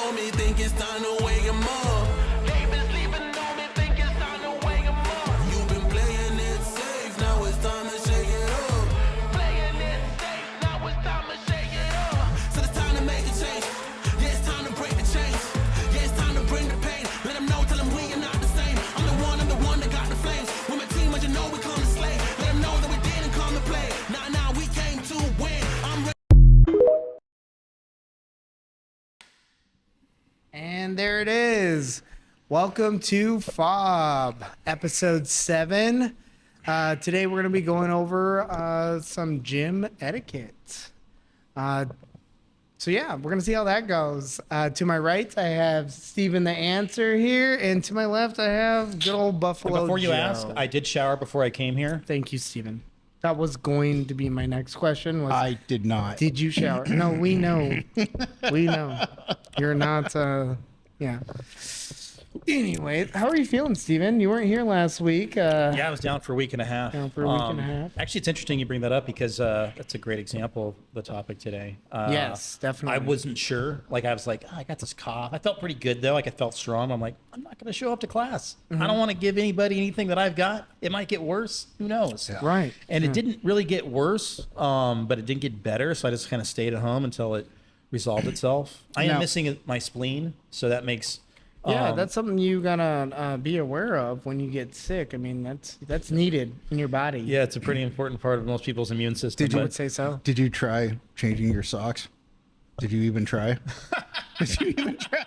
on me, think it's time to wake 'em up. They been sleeping on me, think it's time to wake 'em up. You've been playing it safe, now it's time to shake it up. Playing it safe, now it's time to shake it up. So it's time to make a change. Yeah, it's time to break the chains. Yeah, it's time to bring the pain. Let them know, tell them we are not the same. I'm the one that got the flames. With my team, as you know, we come to slay. Let them know that we didn't come to play. Nah, we came to win. I'm ready. And there it is. Welcome to F.A.W.B, episode 7. Today we're going to be going over some gym etiquette. So yeah, we're going to see how that goes. To my right, I have Steven the Answer here. And to my left, I have good old Buffalo Before you Joe. ask, I did shower before I came here. Thank you, Steven. That was going to be my next question. I did not. Did you shower? No, we know. We know. You're not, yeah. Anyway, how are you feeling, Steven? You weren't here last week. Yeah, I was down for a week and a half. Down for a week and a half. Actually, it's interesting you bring that up because that's a great example of the topic today. Yes, definitely. I wasn't sure. Like, I was like, I got this cough. I felt pretty good, though. Like, I felt strong. I'm like, I'm not going to show up to class. I don't want to give anybody anything that I've got. It might get worse. Who knows? Yeah. Right. And it didn't really get worse, but it didn't get better. So I just kind of stayed at home until it resolved itself. I am Now- missing my spleen, so that makes... Yeah, that's something you gotta be aware of when you get sick. I mean, that's needed in your body. Yeah, it's a pretty important part of most people's immune system. I would say so. Did you try changing your socks? Did you even try? Did you even try?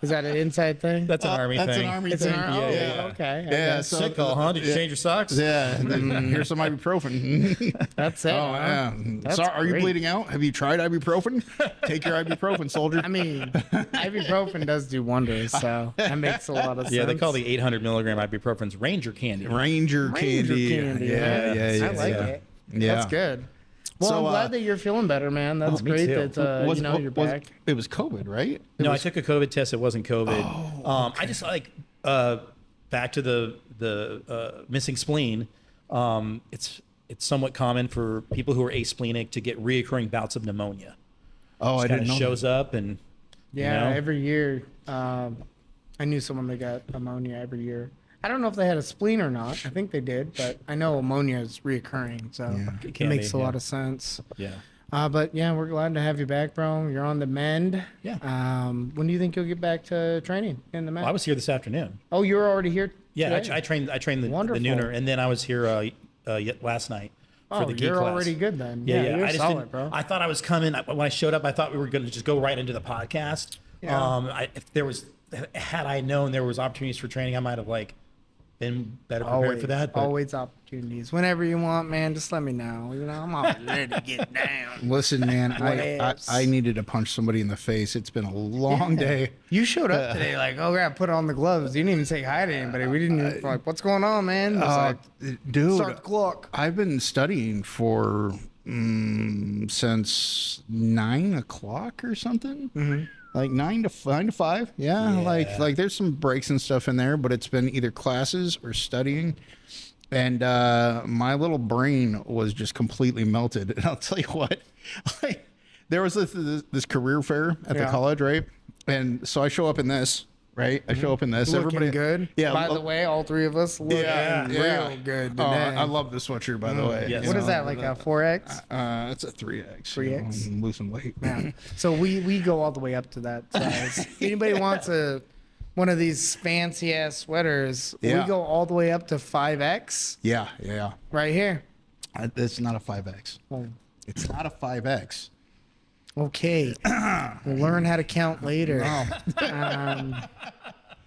Is that an inside thing? That's an army That's thing. an army It's thing. an army. Yeah, Oh, yeah. okay. I Yeah, guess. so- Sick call, huh? Did you change your socks? Yeah. Here's some ibuprofen. That's it. Oh, huh? yeah. That's So, are you great. bleeding out? Have you tried ibuprofen? Take your ibuprofen, soldier. I mean, ibuprofen does do wonders, so that makes a lot of sense. Yeah, they call the 800 milligram ibuprofens Ranger candy. Ranger candy. Yeah. Yeah. I like yeah. it. Yeah. That's good. Well, So, I'm glad that you're feeling better, man. That's me great too. that you're back. It was COVID, right? No, I took a COVID test. It wasn't COVID. I just like back to the missing spleen. It's somewhat common for people who are asplenic to get reoccurring bouts of pneumonia. Oh, I Kind didn't of know. shows up and Yeah, you know? every year. I knew someone that got ammonia every year. I don't know if they had a spleen or not. I think they did, but I know ammonia is reoccurring, so Yeah. it Can makes be, a yeah. lot of sense. yeah. But yeah, we're glad to have you back, bro. You're on the mend. Yeah. When do you think you'll get back to training in the mend? Well, I was here this afternoon. Oh, you were already here. Yeah, today? I trained the Wonderful. nooner, and then I was here last night for Oh, the geek you're class. already good then. Yeah, yeah. You're I just solid, didn't, bro. I thought I was coming when I showed up. I thought we were going to just go right into the podcast. Yeah. If there was, had I known there was opportunities for training, I might have been better prepared for that. But Always opportunities. Whenever you want, man, just let me know. You know, I'm always ready to get down. Listen, man, Whatevs. I needed to punch somebody in the face. It's been a long day. You showed up today like, oh, I put on the gloves. You didn't even say hi to anybody. We didn't even, like, what's going on, man? It's like, Dude, start the clock. I've been studying for since 9 o'clock or something. Mm-hmm. Like 9 to 5. Yeah, Yeah. like there's some breaks and stuff in there, but it's been either classes or studying. And my little brain was just completely melted. And I'll tell you what, like, there was this career fair at the Yeah. college, right? And so I show up in this, right? I show up in this. Looking good. Yeah. By the way, all three of us looking real good Oh, today. I love this sweatshirt, by the way. Yes. What is that, like a 4X? It's a 3X. 3X? I'm losing weight. Yeah. So we go all the way up to that size. Anybody wants one of these fancy ass sweaters, Yeah. we go all the way up to 5X Yeah. right here. It's not a 5X. Oh, It's not a 5X. okay. We'll learn how to count later.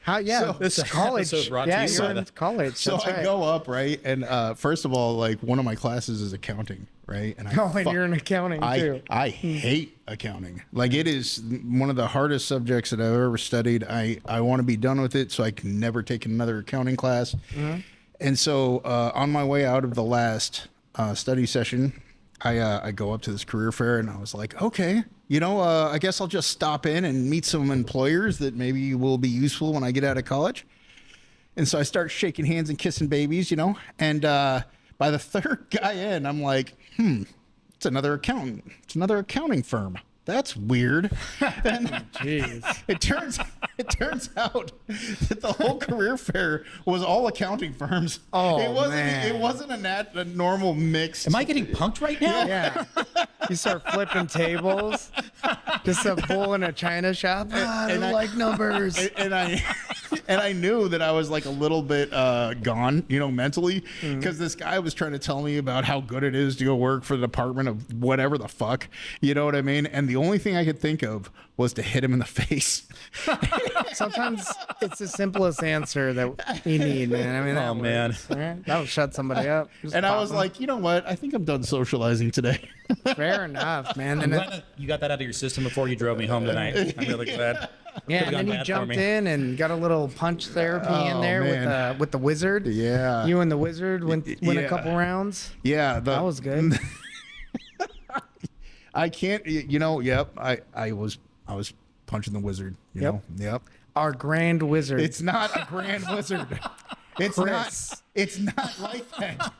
How? Yeah, So- this college. episode brought to Yeah, you you're by in the- college. So That's I right. go up, right? And first of all, like, one of my classes is accounting, right? And Oh, and you're in accounting too. I hate accounting. Like, it is one of the hardest subjects that I've ever studied. I want to be done with it so I can never take another accounting class. Mm-hmm. And so on my way out of the last study session, I go up to this career fair and I was like, okay, I guess I'll just stop in and meet some employers that maybe will be useful when I get out of college. And so I start shaking hands and kissing babies, and by the third guy in, I'm like, it's another accountant. It's another accounting firm. that's weird. And Jeez. it turns out that the whole career fair was all accounting firms. Oh, it wasn't a normal mix. Am I getting punked right now? Yeah. You start flipping tables. Just a bull in a china shop. I don't like numbers. and I knew that I was like a little bit gone, mentally, because this guy was trying to tell me about how good it is to go work for the department of whatever the fuck, you know what I mean? And the only thing I could think of was to hit him in the face. Sometimes it's the simplest answer that you need, man. I mean, that works, right? That'll shut somebody up. Just And I pop was them. like, you know what? I think I'm done socializing today. Fair enough, man. I'm And glad that you got that out of your system before you drove me home tonight. I'm really glad. yeah, Could've and gone then you bad for jumped me. in and got a little punch therapy in Oh, there man. with the wizard. Yeah. You and the wizard win a Yeah. couple rounds. Yeah. That was good. I can't, yep. I was punching the wizard, you Yep. know? Yep. Our grand wizard. It's not a grand wizard. It's Chris. it's not like that.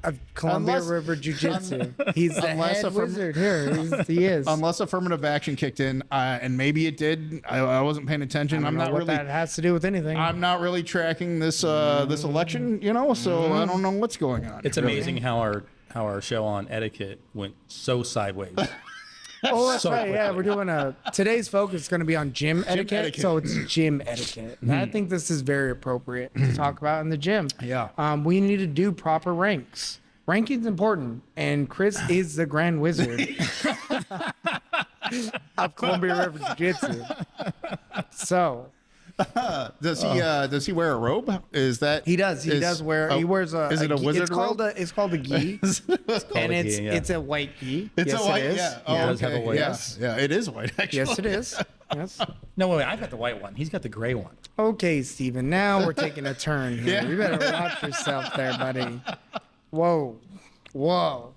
of Columbia Unless- River Jiu-Jitsu. He's the Unless head a wizard here. He is. Unless affirmative action kicked in, and maybe it did. I wasn't paying attention. I I'm don't know not what really. that has to do with anything. I'm not really tracking this this election, so I don't know what's going on. It's amazing how our show on etiquette went so sideways. Oh, that's so right. Yeah, quickly. we're doing today's focus is going to be on gym etiquette. etiquette. So it's gym etiquette. And I think this is very appropriate to talk about in the gym. Yeah. We need to do proper ranks. Ranking's important, and Chris is the Grand Wizard of Columbia River Jiu-Jitsu. So Does he wear a robe? Is that he does. He does wear. He wears a. Is it a gi. wizard It's called robe? it's called a gi, and a it's gi, yeah. it's a white gi. It's yes, a white. it is. Yeah. Oh, It does have a okay. white- Yeah. yes. Yeah. It is white. Actually. Yes, it is. Yes. No, wait, I've got the white one. He's got the gray one. Okay, Steven, now we're taking a turn here. Yeah. You better watch yourself there, buddy. Whoa. Whoa.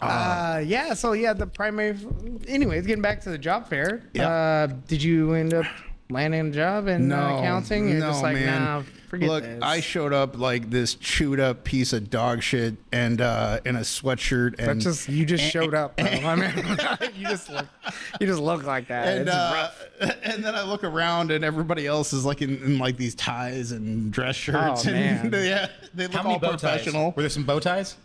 Yeah, so yeah, the primary. Anyways, getting back to the job fair. Yeah. Did you end up landing a job in accounting? You're just like, nah, forget Look, this. I showed up like this chewed up piece of dog shit and in a sweatshirt and That's just you just showed up, bro. I mean, you just look like that. and, It's rough. and then I look around and everybody else is like in like these ties and dress shirts. Oh, and man. yeah, they look How many all bow ties? professional. Were there some bow ties?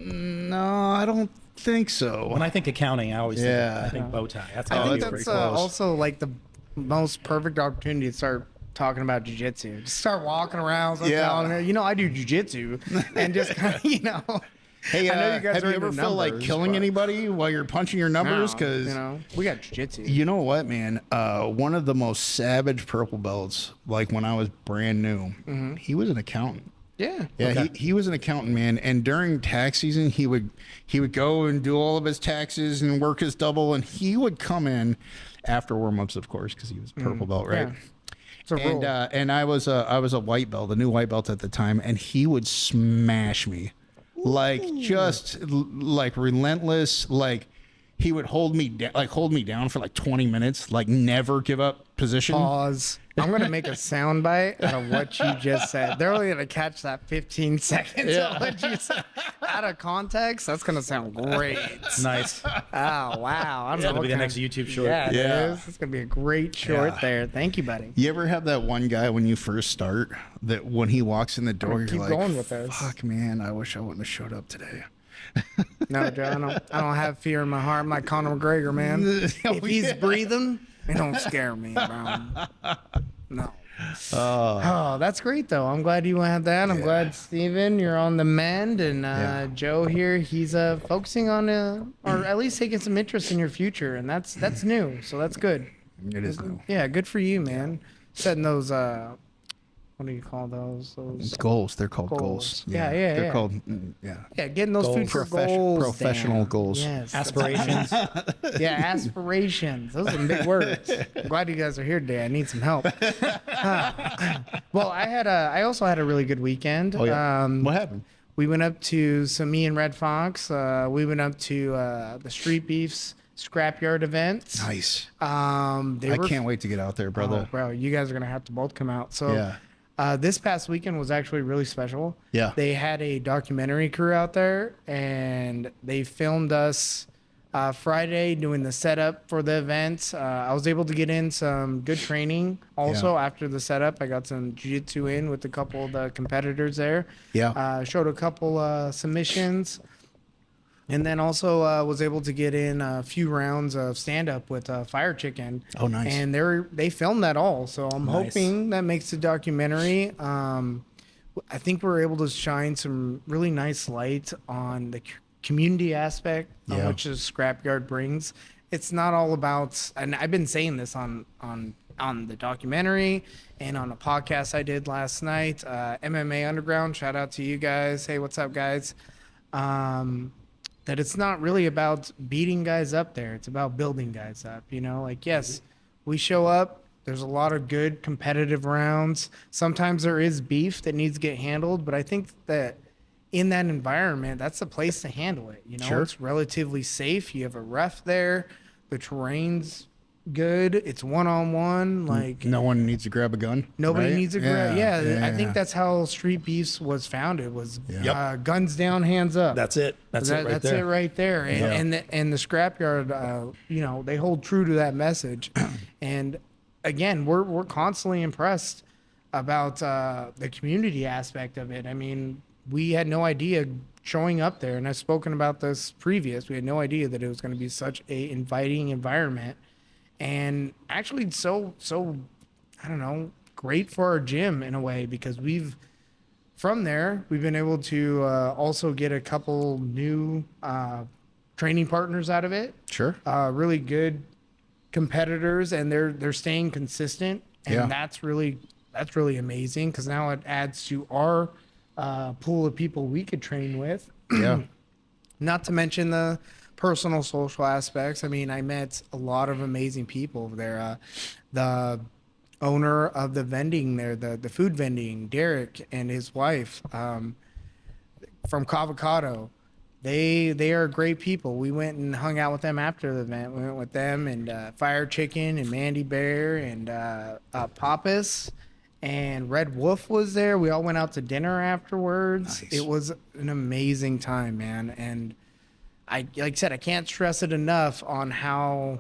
No, I don't think so. When I think accounting, I always Yeah. think bow tie. That's I gotta think be that's pretty close. also like the most perfect opportunity to start talking about jiu-jitsu. Just start walking around, start Yeah. telling her, I do jiu-jitsu, and just kind of, Hey, I know you guys have are you ever into feel like numbers, killing but- anybody while you're punching your numbers? now, Because we got jiu-jitsu. you know what, man? One of the most savage purple belts, like when I was brand new, he was an accountant. Yeah. Yeah, Okay. he was an accountant, man. And during tax season, he would go and do all of his taxes and work his double, and he would come in after warm-ups, of course, because he was a purple belt, right? Yeah. It's a rule. And I was a white belt, a new white belt at the time, and he would smash me, like like relentless, like he would hold me down for like 20 minutes, like never give up position. Pause. I'm going to make a sound bite out of what you just said. They're only going to catch that 15 seconds of what you said. Out of context, that's going to sound great. Nice. Oh, wow. I don't know That'll what be the kind next of- YouTube short. Yeah, Yeah. it is. It's going to be a great short Yeah. there. Thank you, buddy. You ever have that one guy when you first start that when he walks in the door, Keep you're like, going with this. fuck, man, I wish I wouldn't have showed up today. No, Joe, I don't have fear in my heart. I'm like Conor McGregor, man. If he's breathing, it don't scare me, bro. No. Oh, that's great, though. I'm glad you had that. I'm glad, Steven, you're on the mend. And Joe here, he's focusing on, or at least taking some interest in your future. And that's new. So that's good. It is new. Yeah, good for you, man. Setting those, what do you call those? Those Goals. They're called Goals. goals. Yeah, They're yeah. called, yeah. Yeah, getting those future goals. Professional down. goals. Yes. Aspirations. Yeah, aspirations. Those are some big words. I'm glad you guys are here today. I need some help. Well, I also had a really good weekend. Oh, yeah. What happened? We went up to me and Red Fox. We went up to the Street Beefs Scrapyard event. Nice. They I were, can't wait to get out there, brother. Oh, bro, you guys are gonna have to both come out. So, Yeah. this past weekend was actually really special. Yeah. They had a documentary crew out there, and they filmed us Friday doing the setup for the event. I was able to get in some good training. Also, after the setup, I got some jiu-jitsu in with a couple of the competitors there. Yeah. Showed a couple submissions. And then also was able to get in a few rounds of stand-up with Fire Chicken. Oh, nice. And they filmed that all. So I'm Nice. hoping that makes the documentary. I think we're able to shine some really nice light on the community aspect on which the scrapyard brings. It's not all about, and I've been saying this on the documentary and on a podcast I did last night, MMA Underground. Shout out to you guys. Hey, what's up, guys? That it's not really about beating guys up there. It's about building guys up. You know, like, yes, we show up. There's a lot of good competitive rounds. Sometimes there is beef that needs to get handled, but I think that in that environment, that's the place to handle it. You know, Sure. it's relatively safe. You have a ref there. The terrain's good. It's one-on-one. Like, No one needs to grab a gun. nobody right? needs a grab. Yeah, I think that's how Street Beefs was founded. Was guns down, hands up. That's it. That's it right That's there. it right there. And the scrapyard, you know, they hold true to that message. And again, we're constantly impressed about the community aspect of it. I mean, we had no idea showing up there, and I've spoken about this previous. We had no idea that it was going to be such a inviting environment, and actually so I don't know, great for our gym in a way, because from there we've been able to also get a couple new training partners out of it. Sure. Really good competitors, and they're staying consistent, and that's really amazing, because now it adds to our pool of people we could train with. Yeah. Not to mention the personal social aspects. I mean, I met a lot of amazing people over there. The owner of the vending there, the food vending, Derek, and his wife from Cavocado. They are great people. We went and hung out with them after the event. We went with them and Fire Chicken and Mandy Bear and Pappas and Red Wolf was there. We all went out to dinner afterwards. Nice. It was an amazing time, man. And like I said, I can't stress it enough on how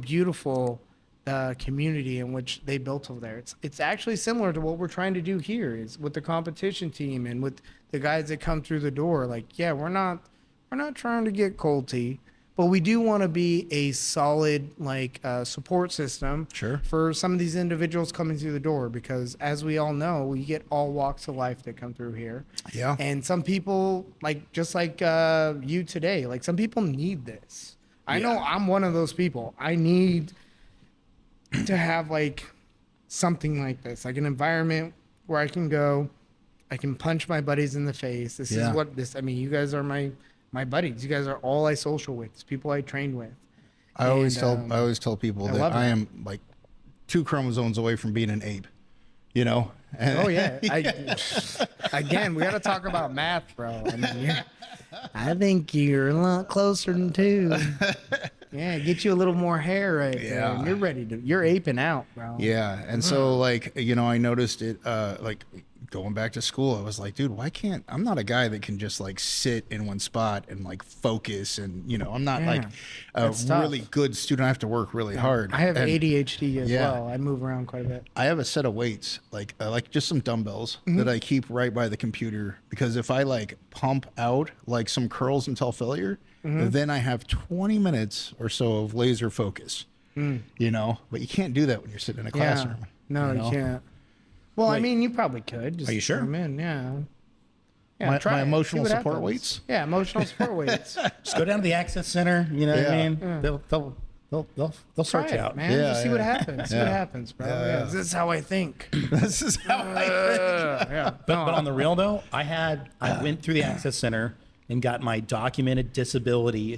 beautiful the community in which they built over there. It's actually similar to what we're trying to do here, is with the competition team and with the guys that come through the door. Like, yeah, we're not trying to get cold tea, but we do want to be a solid support system for some of these individuals coming through the door, because as we all know, we get all walks of life that come through here. Yeah. And some people, just like you today, like, some people need this. I know I'm one of those people. I need to have something like this, like an environment where I can go, I can punch my buddies in the face. This is what this, I mean, you guys are my buddies. You guys are all I social with. It's people I train with. I always tell people I that love I it. am 2 chromosomes away from being an ape, you know? And Oh yeah. Again, we got to talk about math, bro. I mean, I think you're a lot closer than 2. Yeah, get you a little more hair right there. Yeah. And you're aping out, bro. Yeah. And so I noticed it, going back to school, I was like, dude, I'm not a guy that can just sit in one spot and focus. And, I'm not a That's tough. really good student. I have to work really hard. I have And ADHD as Yeah. well. I move around quite a bit. I have a set of weights, like just some dumbbells Mm-hmm. that I keep right by the computer, because if I pump out some curls until failure, Mm-hmm. then I have 20 minutes or so of laser focus, but you can't do that when you're sitting in a classroom. Yeah. No, you you can't. Well, I mean, you probably could. Just Are you sure? come in, yeah. Yeah, My try it. See emotional what support happens. weights? Yeah, emotional support weights. Just go down to the Access Center. You know what I Yeah. mean? They'll Try sort you it, out. man. Yeah, Just see what yeah. happens. See what happens, bro. Yeah. This is how I think. This is how I Yeah. But on the real though, I went through the Access Center and got my documented disability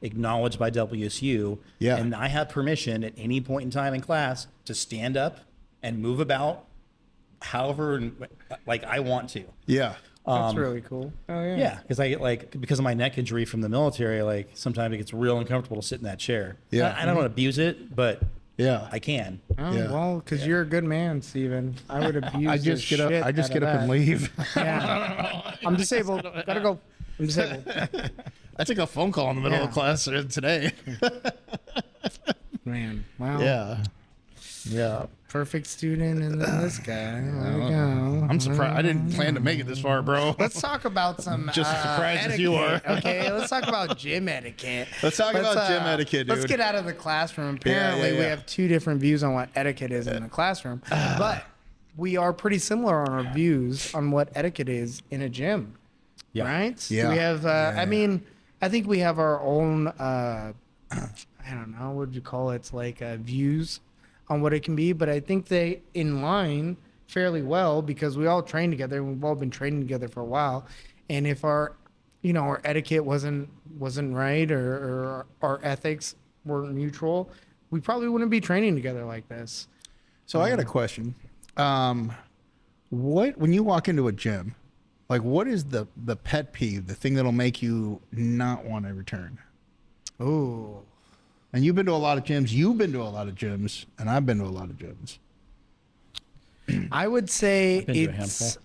acknowledged by WSU. Yeah. And I have permission at any point in time in class to stand up and move about however I want to. Yeah. That's really cool. Oh yeah. Yeah, because of my neck injury from the military, sometimes it gets real uncomfortable to sit in that chair. Yeah. I don't want to abuse it, but Yeah. I can. Oh, Yeah. well, because you're a good man, Steven. I would abuse I just the get up. shit I just out get of up and that. leave. Yeah. I'm disabled. Gotta go. I'm disabled. I took a phone call in the middle of class today. Man, wow. Yeah. Perfect student, and then this guy. There we go. I'm surprised. I didn't plan to make it this far, bro. Let's talk about some Just as surprised as etiquette, you are. Okay, let's talk about gym etiquette. Let's talk about gym etiquette, dude. Let's get out of the classroom. Apparently, we have two different views on what etiquette is in the classroom, but we are pretty similar on our views on what etiquette is in a gym. Yeah. Right? Yeah. We have. I mean, I think we have our own. I don't know. What would you call it? It's like views on what it can be, but I think they in line fairly well because we all train together and we've all been training together for a while. And if our, our etiquette wasn't right or our ethics weren't mutual, we probably wouldn't be training together like this. So I got a question. When you walk into a gym, like what is the pet peeve, the thing that'll make you not want to return? Oh, And you've been to a lot of gyms. You've been to a lot of gyms, and I've been to a lot of gyms. I would say been to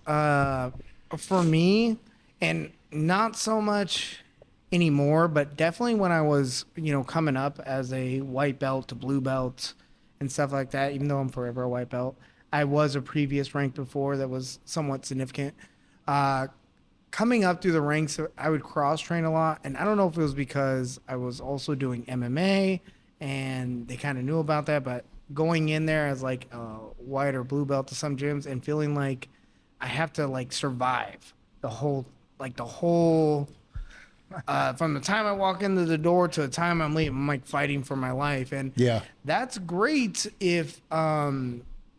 a it's for me, and not so much anymore, but definitely when I was, coming up as a white belt to blue belt and stuff like that, even though I'm forever a white belt, I was a previous rank before that was somewhat significant. Coming up through the ranks, I would cross train a lot. And I don't know if it was because I was also doing MMA and they kind of knew about that, but going in there as like a white or blue belt to some gyms and feeling like I have to like survive the whole from the time I walk into the door to the time I'm leaving, I'm like fighting for my life. And Yeah. that's great if,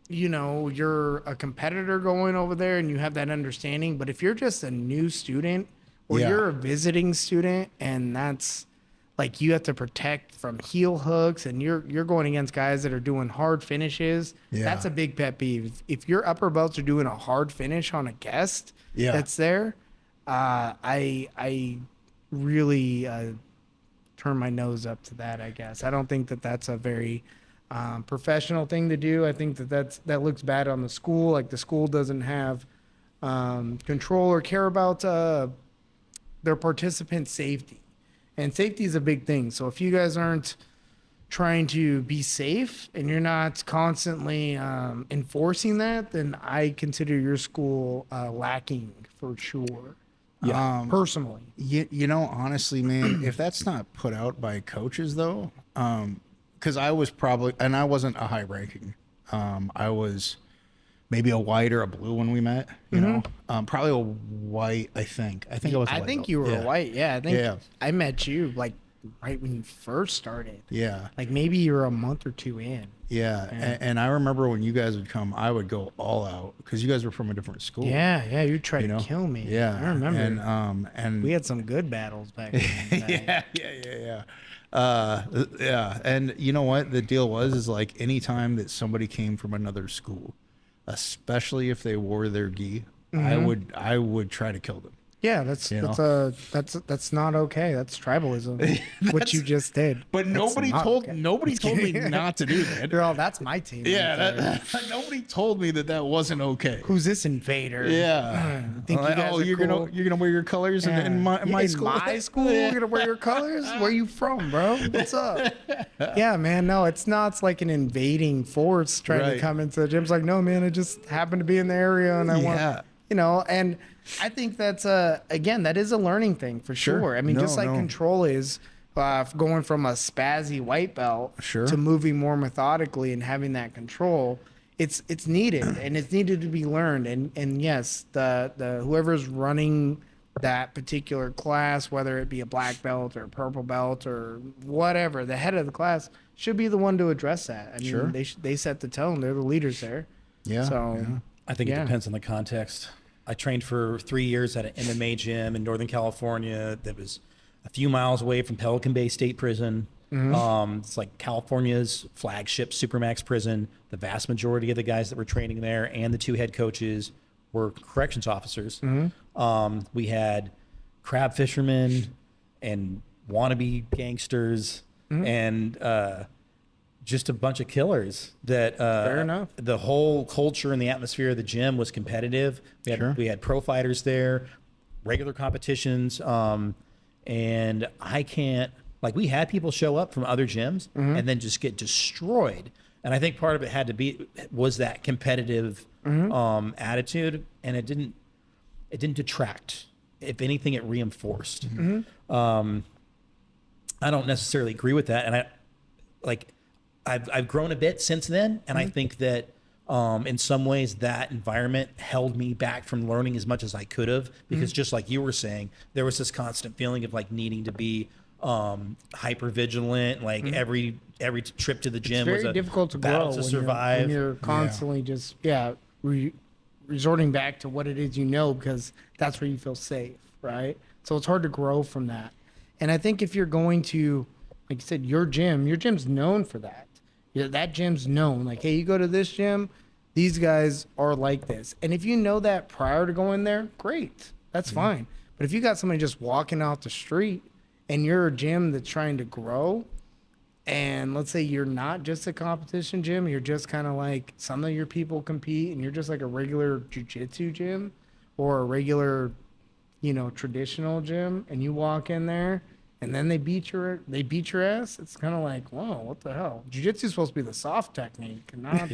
you're a competitor going over there and you have that understanding. But if you're just a new student or Yeah. you're a visiting student and that's like you have to protect from heel hooks and you're going against guys that are doing hard finishes, Yeah. that's a big pet peeve. If your upper belts are doing a hard finish on a guest that's there, I really turn my nose up to that, I guess. I don't think that that's a very professional thing to do. I think that looks bad on the school. Like the school doesn't have control or care about their participant safety. And safety is a big thing. So if you guys aren't trying to be safe and you're not constantly enforcing that, then I consider your school lacking for sure. Yeah. Personally. Honestly, man, if that's not put out by coaches, though, because I was probably, and I wasn't a high ranking. I was maybe a white or a blue when we met. You know, probably a white. I think I was. I think you were a white. Yeah, I think I met you like right when you first started. Yeah. Like maybe you're a month or two in. Yeah. And I remember when you guys would come, I would go all out because you guys were from a different school. Yeah, you tried to kill me. Yeah, I remember. And we had some good battles back then. yeah. And you know what the deal was is anytime that somebody came from another school, especially if they wore their gi, I would try to kill them. Yeah, that's not okay. That's tribalism. What you just did. But nobody told me not to do that. Girl, that's my team. Yeah, nobody told me that wasn't okay. Who's this invader? Yeah. Think you guys are you're cool? gonna wear your colors in my school? My school, you're gonna wear your colors? Where you from, bro? What's up? Yeah, man. No, it's not. It's like an invading force trying to come into the gym. It's like, no, man. I just happened to be in the area and I want, and I think that's again, that is a learning thing for sure. I mean, just like control is going from a spazzy white belt to moving more methodically and having that control. It's needed and it's needed to be learned. And yes, the whoever's running that particular class, whether it be a black belt or a purple belt or whatever, the head of the class should be the one to address that. I mean, they set the tone. They're the leaders there. Yeah. So I think it depends on the context. I trained for 3 years at an MMA gym in Northern California that was a few miles away from Pelican Bay State Prison. It's like California's flagship Supermax prison. The vast majority of the guys that were training there and the two head coaches were corrections officers. We had crab fishermen and wannabe gangsters and just a bunch of killers that Fair enough. The whole culture and the atmosphere of the gym was competitive. We had pro fighters there, regular competitions. and I can't, like, we had people show up from other gyms and then just get destroyed. And I think part of it was that competitive attitude, and it didn't detract. If anything, it reinforced. I don't necessarily agree with that, and I've grown a bit since then, and I think that in some ways that environment held me back from learning as much as I could have, because just like you were saying, there was this constant feeling of like needing to be hyper vigilant. Like every trip to the gym It's was very a difficult to battle grow to when survive. When you're constantly just resorting back to what it is you know, because that's where you feel safe, right? So it's hard to grow from that. And I think if you're going to, like you said, your gym's known for that. Yeah, that gym's known. Like, hey, you go to this gym, these guys are like this. And if you know that prior to going there, great. That's fine. But if you got somebody just walking out the street and you're a gym that's trying to grow, and let's say you're not just a competition gym, you're just kind of like some of your people compete and you're just like a regular jiu-jitsu gym or a regular, traditional gym, and you walk in there and then they beat your ass, it's kind of like, whoa, what the hell? Jiu-jitsu is supposed to be the soft technique and not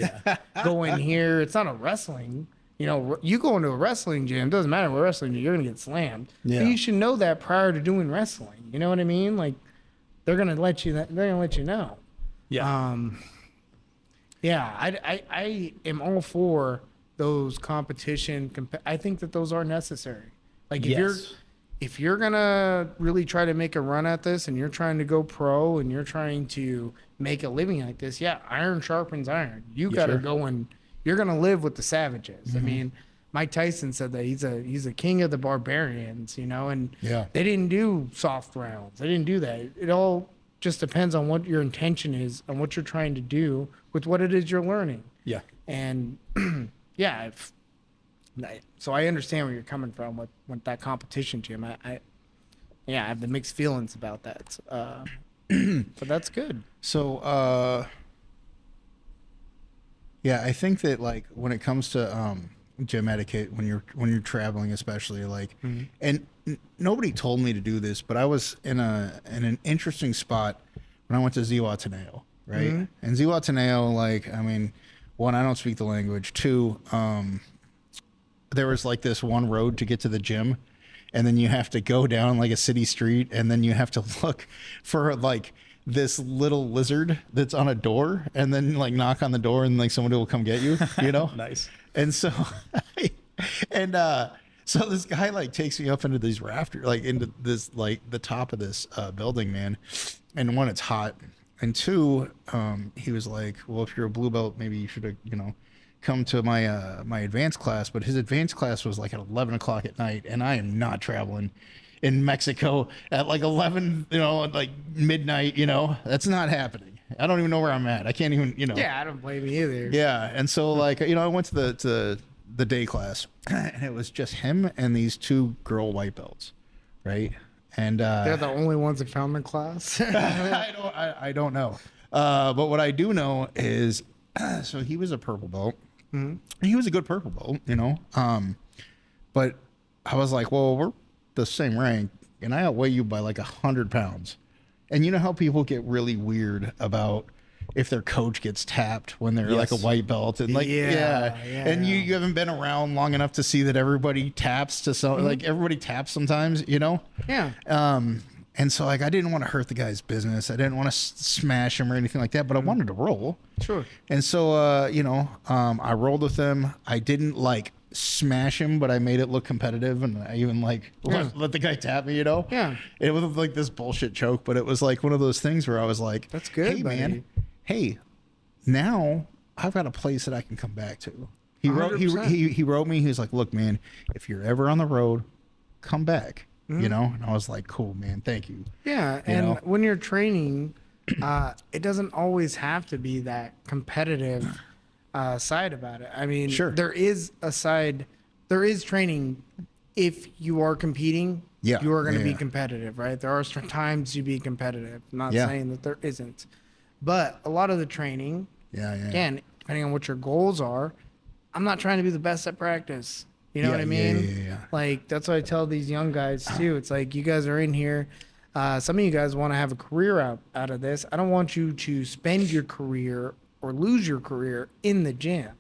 go in here. It's not a wrestling. You go into a wrestling gym, doesn't matter what wrestling you're going to get slammed. Yeah. But you should know that prior to doing wrestling. You know what I mean? Like, they're going to let you know. Yeah. I am all for those competition. I think that those are necessary. Like, if you're going to really try to make a run at this and you're trying to go pro and you're trying to make a living like this, iron sharpens iron. You got to go and you're going to live with the savages. I mean, Mike Tyson said that he's a king of the barbarians, and they didn't do soft rounds. They didn't do that. It all just depends on what your intention is and what you're trying to do with what it is you're learning. Yeah. And so I understand where you're coming from with that competition gym. I have the mixed feelings about that. But that's good. So, I think that, like, when it comes to gym etiquette, when you're traveling, especially, like, and nobody told me to do this, but I was in an interesting spot when I went to Zihuatanejo, right? And Zihuatanejo, like, I mean, one, I don't speak the language. Two, there was like this one road to get to the gym, and then you have to go down like a city street, and then you have to look for like this little lizard that's on a door, and then like knock on the door, and like somebody will come get you, Nice. And so so this guy like takes me up into these rafters, like into this, like the top of this building, man. And one, it's hot, and two, he was like, well, if you're a blue belt, maybe you should have come to my my advanced class. But his advanced class was like at 11 o'clock at night, and I am not traveling in Mexico at like 11, like midnight. That's not happening. I don't even know where I'm at. I can't even, Yeah, I don't blame you either. Yeah, and so like I went to the day class, and it was just him and these two girl white belts, right? And They're the only ones that found the class. I don't know, but what I do know is, so he was a purple belt. He was a good purple belt, but I was like, well, we're the same rank, and I outweigh you by like 100 pounds. And you know how people get really weird about if their coach gets tapped when they're like a white belt, and like and you haven't been around long enough to see that everybody taps to some like everybody taps sometimes, and so like I didn't want to hurt the guy's business. I didn't want to smash him or anything like that, but I wanted to roll. Sure. And so I rolled with him. I didn't like smash him, but I made it look competitive, and I even like let the guy tap me, Yeah. It was like this bullshit choke, but it was like one of those things where I was like, that's good, hey buddy. Man, hey, now I've got a place that I can come back to. He wrote me, he was like, look, man, if you're ever on the road, come back. And I was like, cool, man, thank you. Yeah. And when you're training, it doesn't always have to be that competitive side about it. I mean, sure, there is training. If you are competing, you are going to be competitive, right? There are times you be competitive. I'm not saying that there isn't, but a lot of the training, again, depending on what your goals are, I'm not trying to be the best at practice. You know Yeah, what I yeah, mean? yeah, yeah. Like, that's what I tell these young guys too. It's like, you guys are in here. Some of you guys want to have a career out of this. I don't want you to spend your career or lose your career in the gym.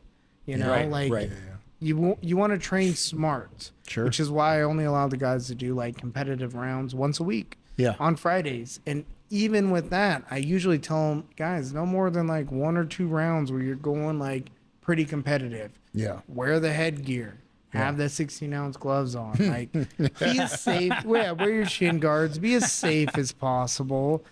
You know, Right, like right. you want to train smart. Sure. Which is why I only allow the guys to do like competitive rounds once a week. Yeah. On Fridays. And even with that, I usually tell them, guys, no more than like 1 or 2 rounds where you're going like pretty competitive. Yeah. Wear the headgear. Have the 16-ounce gloves on. Like, be as safe. Yeah, wear your shin guards. Be as safe as possible.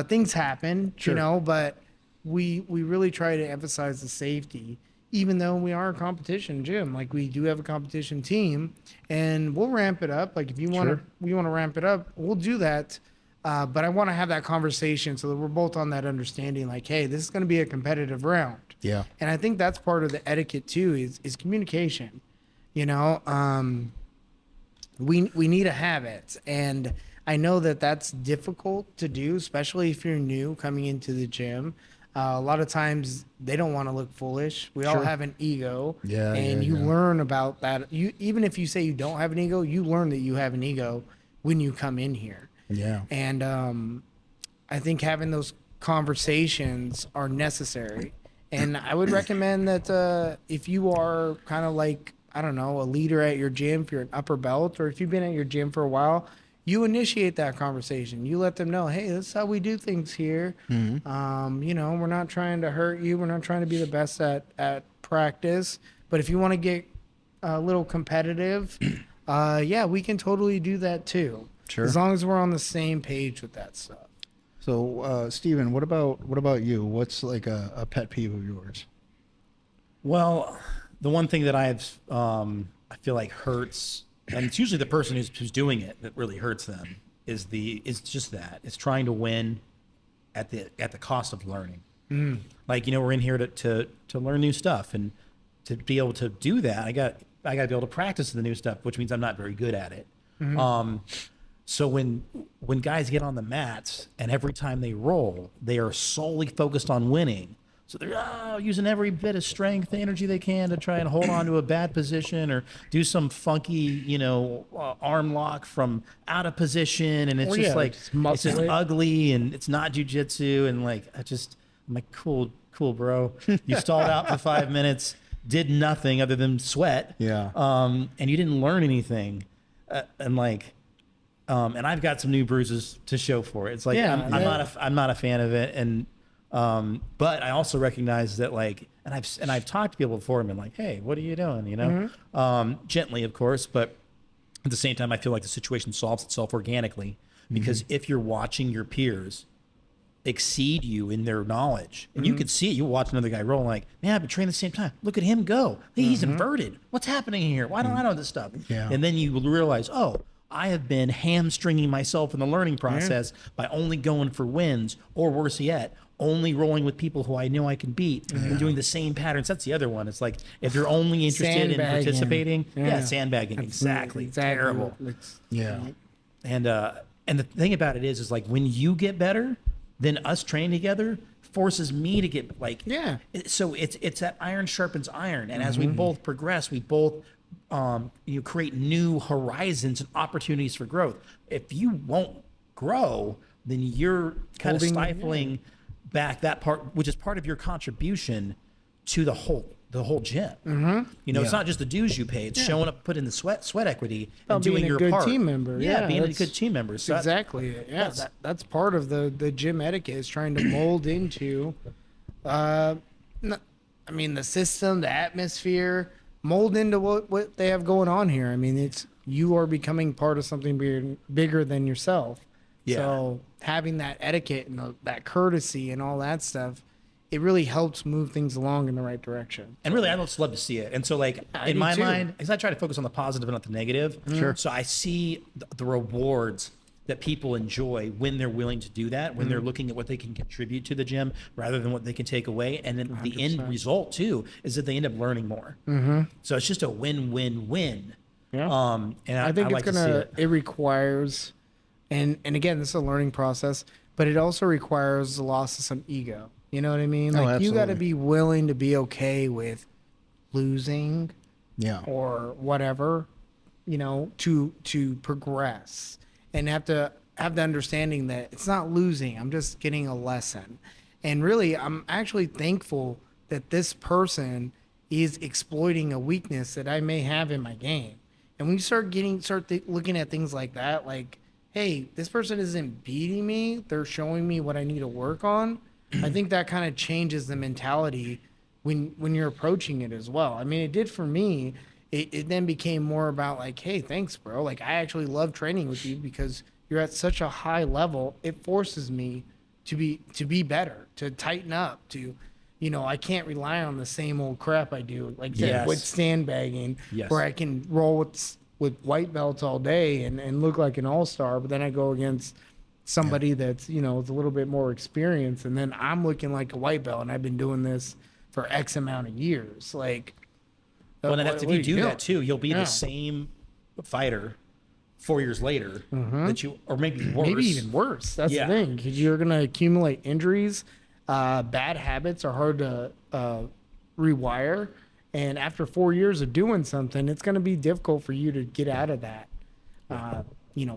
Things happen, Sure. you know, but we really try to emphasize the safety, even though we are a competition gym. Like, we do have a competition team, and we'll ramp it up. Like, if you want to, Sure. we want to ramp it up, we'll do that. But I want to have that conversation so that we're both on that understanding. Like, hey, this is going to be a competitive round. Yeah. And I think that's part of the etiquette too, is communication. You know, we need to have it, and I know that that's difficult to do, especially if you're new coming into the gym. A lot of times they don't want to look foolish. We all Sure. have an ego, Yeah, and yeah, you yeah. learn about that. You, even if you say you don't have an ego, you learn that you have an ego when you come in here. Yeah. And I think having those conversations are necessary. And I would recommend that if you are kind of like, I don't know, a leader at your gym, if you're an upper belt, or if you've been at your gym for a while, you initiate that conversation. You let them know, hey, this is how we do things here. You know, we're not trying to hurt you. We're not trying to be the best at practice. But if you want to get a little competitive, yeah, we can totally do that too. Sure. As long as we're on the same page with that stuff. So, Steven, what about you? What's like a pet peeve of yours? Well, the one thing that I feel like hurts, and it's usually the person who's doing it that really hurts them, is just that. It's trying to win at the cost of learning. Like, you know, we're in here to learn new stuff, and to be able to do that, I got to be able to practice the new stuff, which means I'm not very good at it. So when guys get on the mats and every time they roll, they are solely focused on winning. So they're using every bit of strength, energy they can to try and hold on to a bad position or do some funky, you know, arm lock from out of position. And it's just like, it's just ugly and it's not jujitsu. And like, I'm like, cool, bro. You stalled out for 5 minutes, did nothing other than sweat. Yeah. And you didn't learn anything. And I've got some new bruises to show for it. It's like, I'm not a fan of it. And, but I also recognize that, like, and I've talked to people before and been like, hey, what are you doing? You know, gently, of course, but at the same time, I feel like the situation solves itself organically because if you're watching your peers exceed you in their knowledge, and you could see it, you watch another guy roll, like, man, I've been training at the same time. Look at him go. Hey, he's inverted. What's happening here? Why don't I know this stuff? Yeah. And then you will realize, oh, I have been hamstringing myself in the learning process by only going for wins, or worse yet, only rolling with people who I know I can beat and doing the same patterns. That's the other one. It's like, if you're only interested in participating, sandbagging. Exactly. Terrible. Yeah. And the thing about it is like, when you get better, then us training together forces me to get like, so it's that iron sharpens iron. And as we both progress, we both you create new horizons and opportunities for growth. If you won't grow, then you're kind of stifling back that part, which is part of your contribution to the whole gym. You know, it's not just the dues you pay; it's showing up, putting the sweat equity, and doing your good part. Team member. Being a good team member. So exactly. That's part of the gym etiquette, is trying to mold into, the system, the atmosphere, mold into what they have going on here. I mean, it's, you are becoming part of something bigger than yourself. Yeah. So having that etiquette and that courtesy and all that stuff, it really helps move things along in the right direction. And really, I just love to see it. And so, like, in my mind, because I try to focus on the positive and not the negative. Sure. So I see the rewards that people enjoy when they're willing to do that, when they're looking at what they can contribute to the gym rather than what they can take away. And then the end result, too, is that they end up learning more. So it's just a win-win-win. Yeah. And I think like it's it requires, and again, this is a learning process, but it also requires the loss of some ego. You know what I mean? Like, you got to be willing to be okay with losing, Yeah. or whatever, to progress, and have to have the understanding that it's not losing. I'm just getting a lesson. And really, I'm actually thankful that this person is exploiting a weakness that I may have in my game. And when you start looking at things like that, like, hey, this person isn't beating me, they're showing me what I need to work on. I think that kind of changes the mentality when you're approaching it as well. I mean, it did for me. It then became more about like, hey, thanks, bro. Like, I actually love training with you because you're at such a high level. It forces me to be better, to tighten up, to, I can't rely on the same old crap I do, like Yes. with sandbagging, Yes. where I can roll with white belts all day and look like an all-star, but then I go against somebody that's, is a little bit more experienced, and then I'm looking like a white belt, and I've been doing this for X amount of years. Like, Well, then if you do doing? that too, you'll be Yeah. the same fighter 4 years later that you, or maybe worse. Maybe even worse. That's Yeah. the thing, because you're going to accumulate injuries. Bad habits are hard to rewire. And after 4 years of doing something, it's going to be difficult for you to get out of that,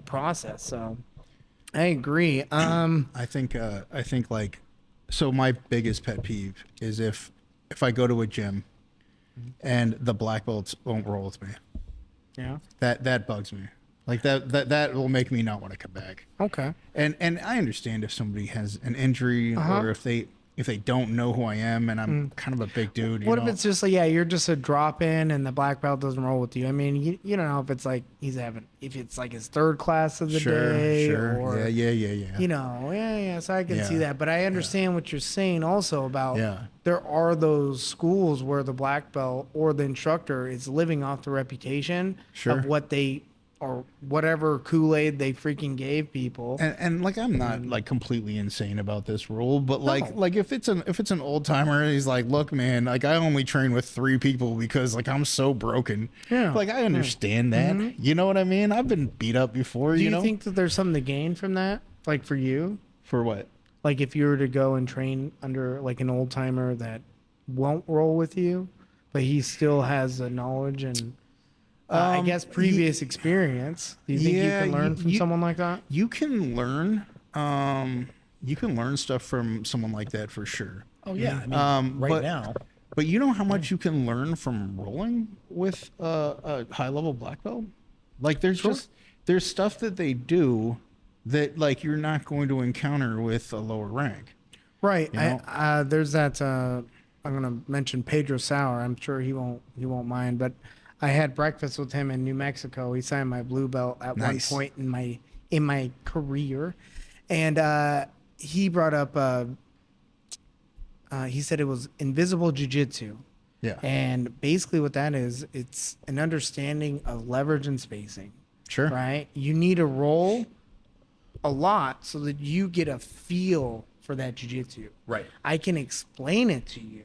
process. So I agree. I think like, so my biggest pet peeve is if I go to a gym and the black belts won't roll with me. Yeah. That bugs me. Like that will make me not want to come back. Okay. And I understand if somebody has an injury Uh-huh. or if they don't know who I am and I'm kind of a big dude. What if it's just like, you're just a drop in and the black belt doesn't roll with you? I mean, you don't know if it's like if it's like his third class of the day, or Yeah. So I can see Yeah. that, but I understand what you're saying also about Yeah. there are those schools where the black belt or the instructor is living off the reputation Sure. of what they or whatever Kool-Aid they freaking gave people. And like I'm not like completely insane about this rule, but No. like if it's an old timer, he's like, look, man, like I only train with 3 people because like I'm so broken. Yeah. Like I understand that. You know what I mean? I've been beat up before. Do you know think that there's something to gain from that? Like for you? for what? Like if you were to go and train under like an old timer that won't roll with you, but he still has the knowledge and I guess previous experience. Do you think you can learn from someone like that? You can learn. You can learn stuff from someone like that for sure. Oh yeah, I mean, but- now. But you know how much you can learn from rolling with a high level black belt? Like there's there's stuff that they do that like you're not going to encounter with a lower rank. Right. You know? There's that. I'm gonna mention Pedro Sauer. I'm sure he won't mind. But I had breakfast with him in New Mexico. He signed my blue belt at Nice. one point in my career, and he brought up. He said it was invisible jiu-jitsu. Yeah. And basically what that is, it's an understanding of leverage and spacing, Sure. right? You need to roll a lot so that you get a feel for that jiu-jitsu. Right. I can explain it to you,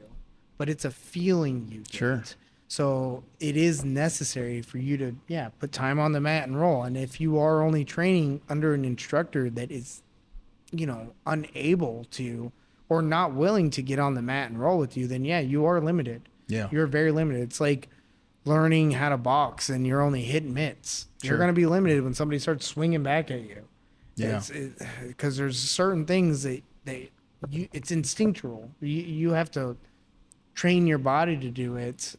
but it's a feeling you get. Sure. So it is necessary for you to, put time on the mat and roll. And if you are only training under an instructor that is, unable to or not willing to get on the mat and roll with you, then you are limited. Yeah. You're very limited. It's like learning how to box and you're only hitting mitts. Sure. You're going to be limited when somebody starts swinging back at you. Yeah. Because there's certain things that it's instinctual. You have to train your body to do it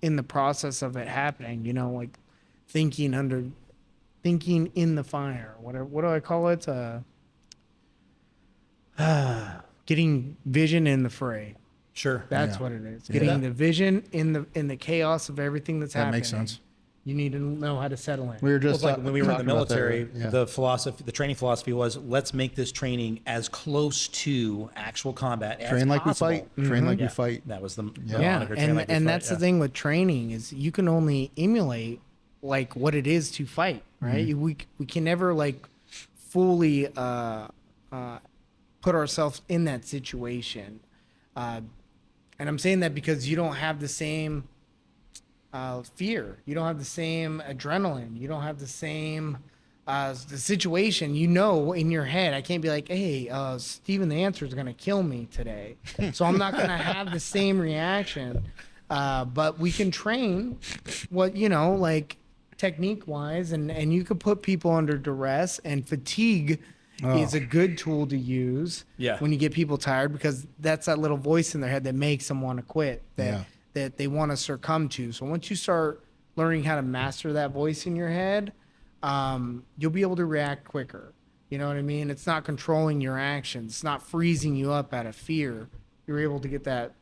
in the process of it happening. Like thinking in the fire. Whatever. What do I call it? Getting vision in the fray. Sure. That's Yeah. what it is. Yeah. Getting the vision in the chaos of everything that's That happening. makes sense. You need to know how to settle in. We were Well, just it's like when we were in the talking about that, military, right? Yeah. the training philosophy was let's make this training as close to actual combat as train like possible. we fight. Train like Yeah, we fight. That was the Yeah, moniker, train like we and fight, that's the thing with training is you can only emulate like what it is to fight, right? Mm-hmm. We can never like fully put ourselves in that situation, and I'm saying that because you don't have the same fear, you don't have the same adrenaline, you don't have the same the situation. In your head, I can't be like, hey, Steven the Answer is gonna kill me today, so I'm not gonna have the same reaction But we can train what, like technique wise, and you could put people under duress, and fatigue is a good tool to use when you get people tired, because that's that little voice in their head that makes them want to quit, that they want to succumb to. So once you start learning how to master that voice in your head, you'll be able to react quicker. You know what I mean? It's not controlling your actions. It's not freezing you up out of fear. You're able to get that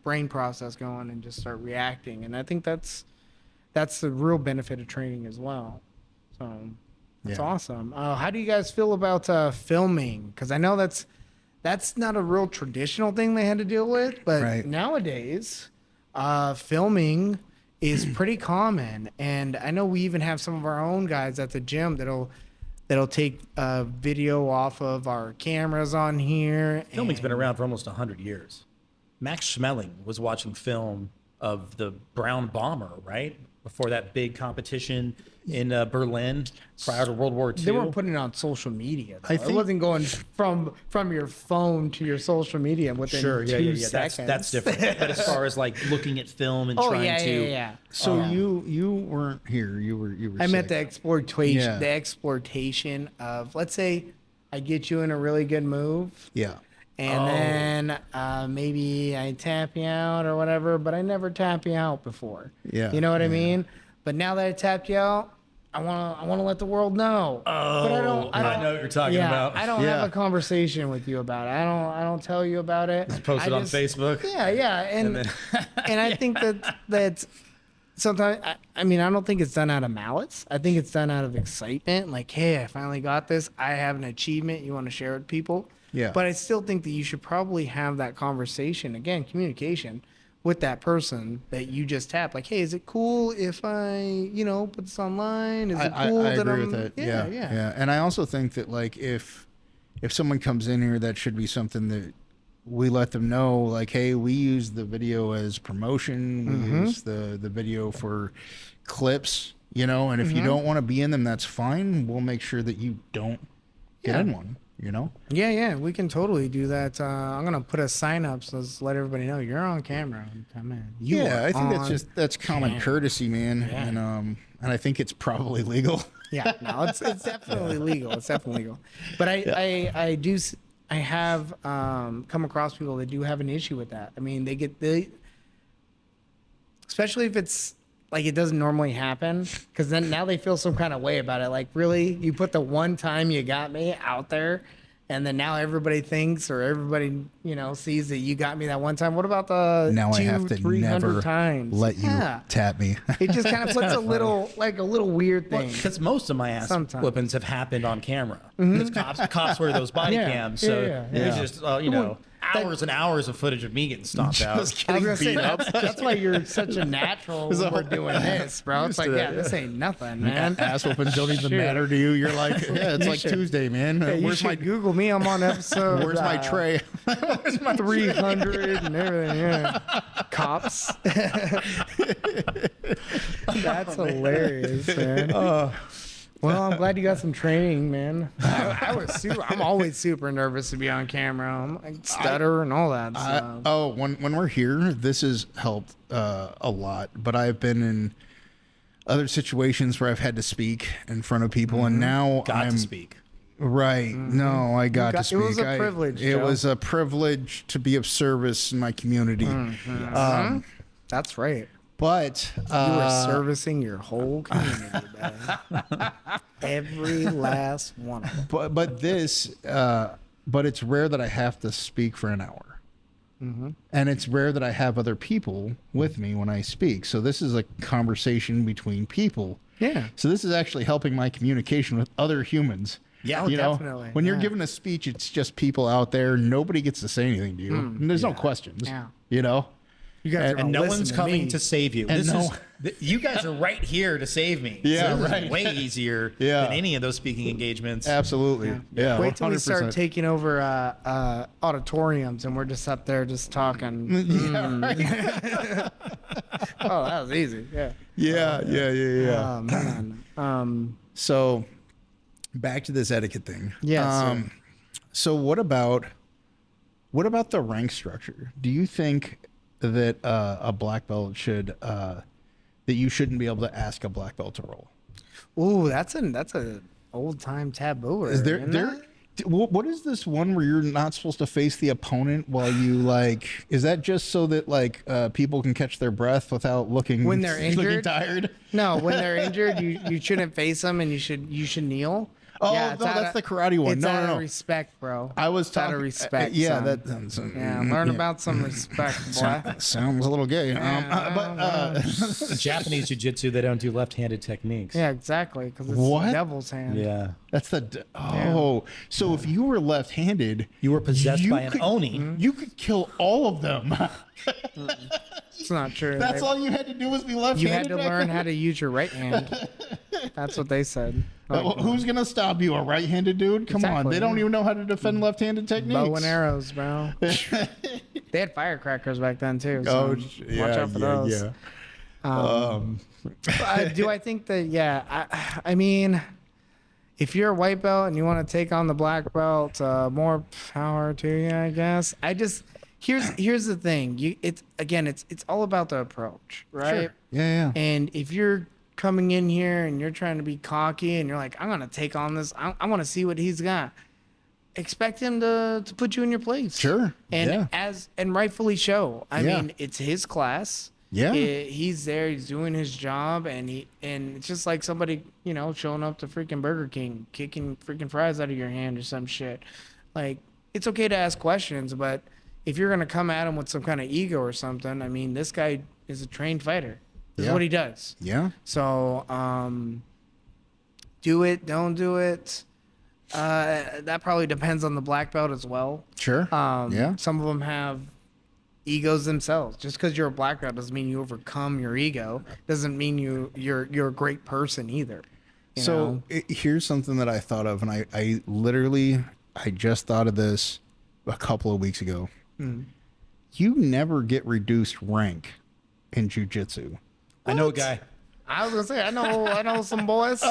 brain process going and just start reacting. And I think that's the real benefit of training as well. So that's awesome. How do you guys feel about filming? Because I know that's not a real traditional thing they had to deal with, but nowadays filming is pretty common. And I know we even have some of our own guys at the gym that'll take video off of our cameras on here. Filming's been around for almost 100 years. Max Schmeling was watching film of the Brown Bomber, right? Before that big competition in Berlin prior to World War II. They weren't putting it on social media, though. It wasn't going from your phone to your social media within 2 seconds. That's different. But as far as like looking at film and trying to... So you weren't here. You were I meant sick. the exploitation of, let's say I get you in a really good move. Yeah. And then maybe I tap you out or whatever, but I never tap you out before. Yeah. You know what I mean? But now that I tapped you out, I want to let the world know. But I don't know what you're talking about. I don't have a conversation with you about it. I don't tell you about it. Just post it on Facebook. Yeah. And and I think that's sometimes, I mean, I don't think it's done out of malice. I think it's done out of excitement. Like, hey, I finally got this. I have an achievement you want to share with people. Yeah. But I still think that you should probably have that conversation, again, communication with that person that you just tapped. Like, hey, is it cool if I, put this online? Is it cool I that agree I'm... with that. Yeah. And I also think that, like, if someone comes in here, that should be something that we let them know, like, hey, we use the video as promotion. We use the video for clips, and if you don't want to be in them, that's fine. We'll make sure that you don't get in one. Yeah, we can totally do that. I'm gonna put a sign up so let's let everybody know you're on camera. Come in. I think that's common courtcy, man. Yeah. And I think it's probably legal. Yeah, no, it's definitely legal. It's definitely legal. But I have come across people that do have an issue with that. I mean, especially if it's like it doesn't normally happen, because then now they feel some kind of way about it. Like, really, you put the one time you got me out there, and then now everybody thinks, or everybody sees that you got me that one time. What about the now I have to 300 never times? let you tap me. It just kind of puts a little weird thing. Because most of my ass whippings have happened on camera. Because cops wear those body cams, so it's just hours and hours of footage of me getting stomped out. I was gonna say, that's why you're such a natural when we're doing this, bro. It's like, this ain't nothing, man. Ass whoopings don't even matter to you. You're like, it's like Tuesday, man. Where's my Google me? I'm on episode. Where's my tray? Where's my 300 and everything? Yeah, cops. That's hilarious, man. Well, I'm glad you got some training, man. I'm always super nervous to be on camera. I stutter and all that stuff. When we're here, this has helped a lot. But I've been in other situations where I've had to speak in front of people, and now Got to speak. Right. No, I got to speak. It was a privilege, It Joe. was a privilege to be of service in my community. That's right. But You were servicing your whole community, man. Every last one of them. but it's rare that I have to speak for an hour. And it's rare that I have other people with me when I speak. So this is a conversation between people. Yeah. So this is actually helping my communication with other humans. Yeah, definitely. When you're giving a speech, it's just people out there. Nobody gets to say anything to you. And there's no questions. Yeah. You guys And no one's coming to save you. And You guys are right here to save me. Yeah, so this right. is way easier Yeah. than any of those speaking engagements. Absolutely. Yeah. Wait till we start 100%. taking over auditoriums and we're just up there just talking. Oh, that was easy. Yeah. Yeah. Oh, man. So back to this etiquette thing. Yeah, So what about the rank structure? Do you think that a black belt should that you shouldn't be able to ask a black belt to roll? Ooh, that's a old time taboo. Is there isn't there? that? What is this one where you're not supposed to face the opponent while you like? Is that just so that like people can catch their breath without looking When they're looking injured? tired? No, when they're injured, you shouldn't face them, and you should kneel. Oh, it's no, out that's the karate one. It's No, out no, of no. respect, bro. I was It's out talking of respect. yeah, son. Learn about some respect, boy. sounds a little gay. Japanese jiu-jitsu, they don't do left-handed techniques. Yeah, exactly. Because it's What? the devil's hand. Yeah. That's so if you were left-handed, You were possessed you by an could- oni. you could kill all of them. It's not true. That's all you had to do was be left-handed. You had to back learn then? how to use your right hand. That's what they said. Like, Who's gonna stop you? A right-handed dude? Come on, Exactly, they don't yeah. even know how to defend left-handed techniques. bow and arrows, bro. They had firecrackers back then too. So watch out for those. Do I think that? Yeah, I mean, if you're a white belt and you want to take on the black belt, more power to you, I guess. Here's the thing. It's all about the approach, right? Sure. Yeah. And if you're coming in here and you're trying to be cocky and you're like, I'm gonna take on this. I want to see what he's got. Expect him to put you in your place. Sure. And Yeah. and rightfully so. I Yeah. mean, it's his class. Yeah. He's there. He's doing his job, and it's just like somebody showing up to freaking Burger King, kicking freaking fries out of your hand or some shit. Like, it's okay to ask questions, but if you're gonna come at him with some kind of ego or something, I mean, this guy is a trained fighter. This is what he does. Yeah. So, do it, don't do it. That probably depends on the black belt as well. Sure. Yeah. Some of them have egos themselves. Just because you're a black belt doesn't mean you overcome your ego. Doesn't mean you're a great person either. You know? Here's something that I thought of, and I literally just thought of this a couple of weeks ago. You never get reduced rank in jiu-jitsu. I know a guy. I was gonna say I know some boys.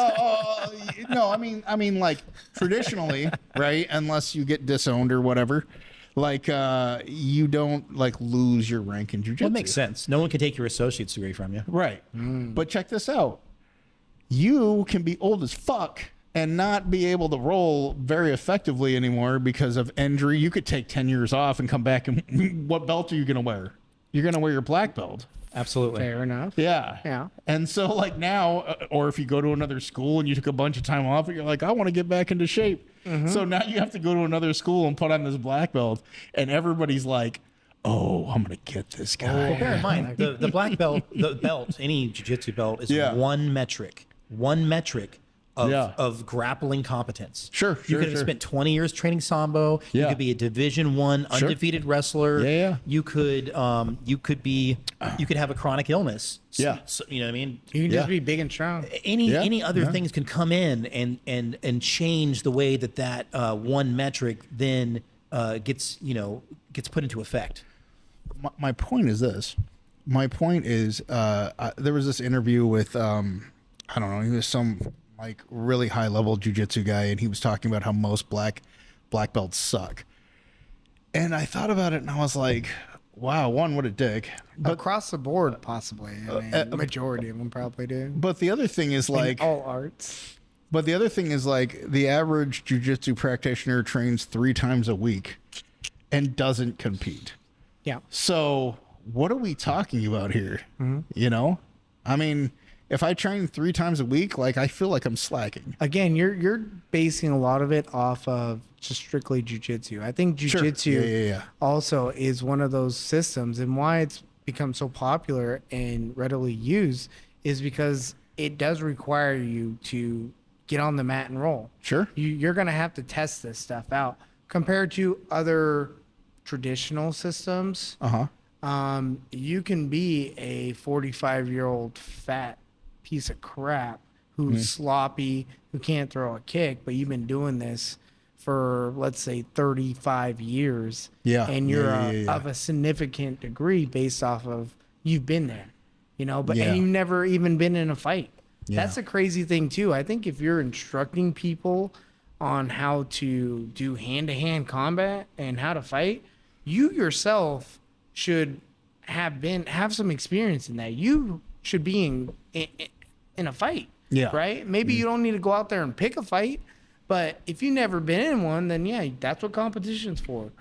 No, I mean, like traditionally, right? Unless you get disowned or whatever, like you don't like lose your rank in jiu-jitsu. Well, it makes sense. No one can take your associate's degree from you. Right. But check this out. You can be old as fuck and not be able to roll very effectively anymore because of injury. You could take 10 years off and come back, and what belt are you going to wear? You're going to wear your black belt. Absolutely. Fair enough. Yeah. Yeah. And so like now, or if you go to another school and you took a bunch of time off, and you're like, I want to get back into shape. So now you have to go to another school and put on this black belt, and everybody's like, oh, I'm going to get this guy. Well, bear in mind, the black belt, any jiu-jitsu belt is one metric of grappling competence. Sure, You could have spent 20 years training sambo. You Yeah. could be a Division I undefeated wrestler. Yeah. You could have a chronic illness. Yeah. So, you know what I mean? You can just be big and strong. Any other things can come in and change the way that one metric then gets put into effect. My point is this. My point is, there was this interview with, I don't know, he was some like really high level jiu-jitsu guy, and he was talking about how most black belts suck. And I thought about it, and I was like, wow, one, what a dick. But Across the board, possibly. I mean, the majority of them probably do. but the other thing is like, In all arts. but the other thing is like, the average jiu-jitsu practitioner trains 3 times a week and doesn't compete. Yeah. So what are we talking about here? You know, I mean, if I train 3 times a week, like I feel like I'm slacking. Again, you're basing a lot of it off of just strictly jujitsu. I think jujitsu Yeah. also is one of those systems, and why it's become so popular and readily used is because it does require you to get on the mat and roll. Sure. You're going to have to test this stuff out compared to other traditional systems. You can be a 45-year-old fat piece of crap who's sloppy, who can't throw a kick, but you've been doing this for, let's say, 35 years. Yeah. And you're Yeah. of a significant degree based off of you've been there, but Yeah. and you've never even been in a fight. Yeah. That's a crazy thing too. I think if you're instructing people on how to do hand-to-hand combat and how to fight, you yourself should have some experience in that. You should be in a fight. Yeah. Right? Maybe you don't need to go out there and pick a fight, but if you've never been in one, then yeah, that's what competition's for.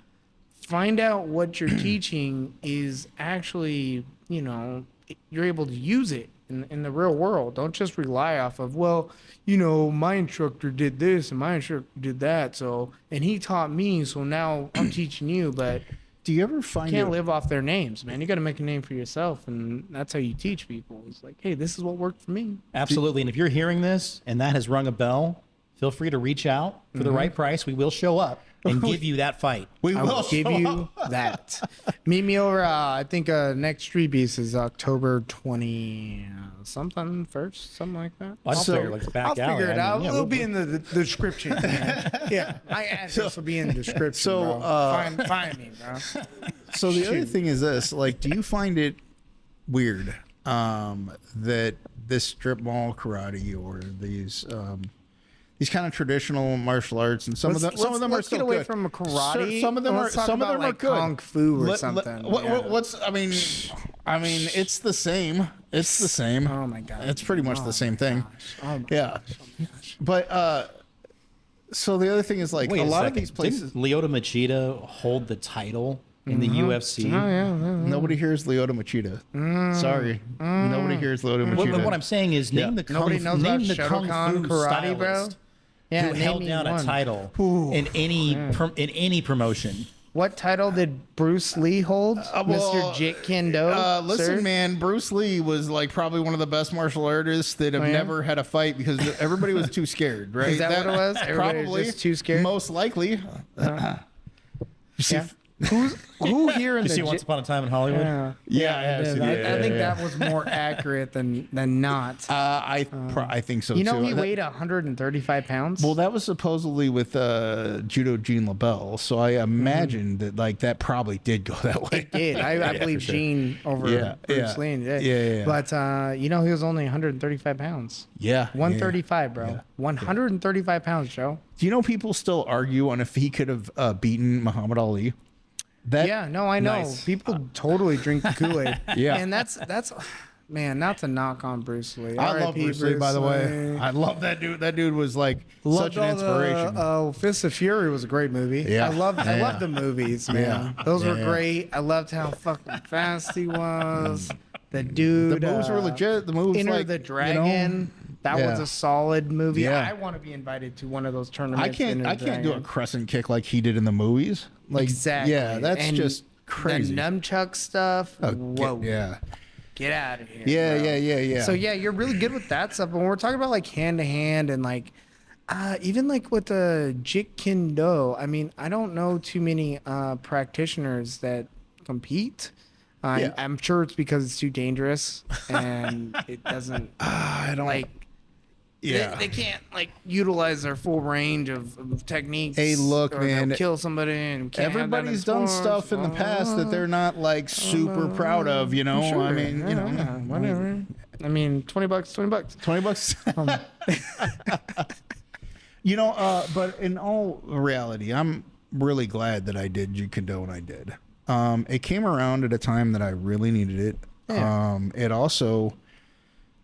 Find out what you're teaching is actually, you're able to use it in the real world. Don't just rely off of, well, my instructor did this and my instructor did that. So, and he taught me, so now I'm teaching you. But Do you ever find you can't it? live off their names, man. You got to make a name for yourself. And that's how you teach people. It's like, hey, this is what worked for me. Absolutely. And if you're hearing this and that has rung a bell, feel free to reach out for the right price. We will show up and give you that fight. We I will will give show you up. that. Meet me over. I think next Street Beast is October 20 something first, something like that. I'll So, figure like the back I'll alley. figure it I out. mean, yeah, It'll we'll- be in the description. Man. Yeah, my address will be in the description. So, bro. Find me, bro. So the other thing is this: like, do you find it weird that this strip mall karate or these kind of traditional martial arts and some of them are let's still get away good. from karate. Some of them Let's are talk some of about, them are like, good. kung fu or Let- something. what- Yeah. what's I mean, it's the same. It's the same. Oh my god, It's pretty much the same thing. Oh my Yeah. gosh. Oh my gosh. But so the other thing is like Wait a lot of second. these places. Didn't Lyoto Machida hold the title in the UFC? Oh yeah. Nobody hears Lyoto Machida. Sorry, nobody hears Lyoto Well, Machida. but what I'm saying is name Yeah. the Nobody kung, knows name about the kung Shotokan fu karate, bro. stylist Yeah, who name held me down a one. title Ooh. in any promotion. What title did Bruce Lee hold? Mr. Jit Kendo. Listen, sir? man, Bruce Lee was like probably one of the best martial artists that have Oh, yeah? never had a fight because everybody was too scared, right? Is that what it was? Everybody was Probably just too scared? Most likely. You see, Yeah. Who here in You the see Once Upon a Time in Hollywood? Yeah, Yeah, I did. yeah, I think yeah. that was more accurate than not. I think so You know, too. he That- weighed 135 pounds. Well, that was supposedly with Judo Gene LaBelle, so I imagine that like that probably did go that way. It did. I believe for sure. Gene over Yeah, Bruce yeah. Lee. Did. Yeah. But he was only 135 pounds. Yeah, 135, bro. Yeah. 135 pounds, Joe. Do you know people still argue on if he could have beaten Muhammad Ali? That Yeah, no, I know. Nice. People totally drink the Kool-Aid. Yeah. And that's man, not to knock on Bruce Lee. I love R.I.P. Bruce Lee, by the way. Lee. I love that dude. That dude was like Loved such an all inspiration. The, Fist of Fury was a great movie. Yeah. I loved Yeah. the movies, man. Yeah. Those Yeah, were yeah. great. I loved how fucking fast he was. The dude. The moves were legit. The moves, Enter like, the you know, Dragon. That was yeah. a solid movie. Yeah. I want to be invited to one of those tournaments. I can't. Enter the I can't do a Dragon. crescent kick like he did in the movies. Like Exactly. Yeah, that's And just crazy. The nunchuck stuff. Oh, Whoa. yeah. Get out of here. Yeah. bro. Yeah. So yeah, you're really good with that stuff. But when we're talking about like hand to hand and like, even like with the Jit Kendo, I mean, I don't know too many practitioners that compete. Yeah. I'm sure it's because it's too dangerous and it doesn't I don't like. Yeah. They can't like utilize their full range of techniques. Hey, look, or they'll man, kill somebody and can't have that in Everybody's done sports. stuff in the past that they're not like super proud of. You know. Sure. I mean, you know, Yeah, whatever. I mean, $20, $20. $20. You know, but in all reality, I'm really glad that I did Jeet Kune Do when I did. It came around at a time that I really needed it. Yeah. It also,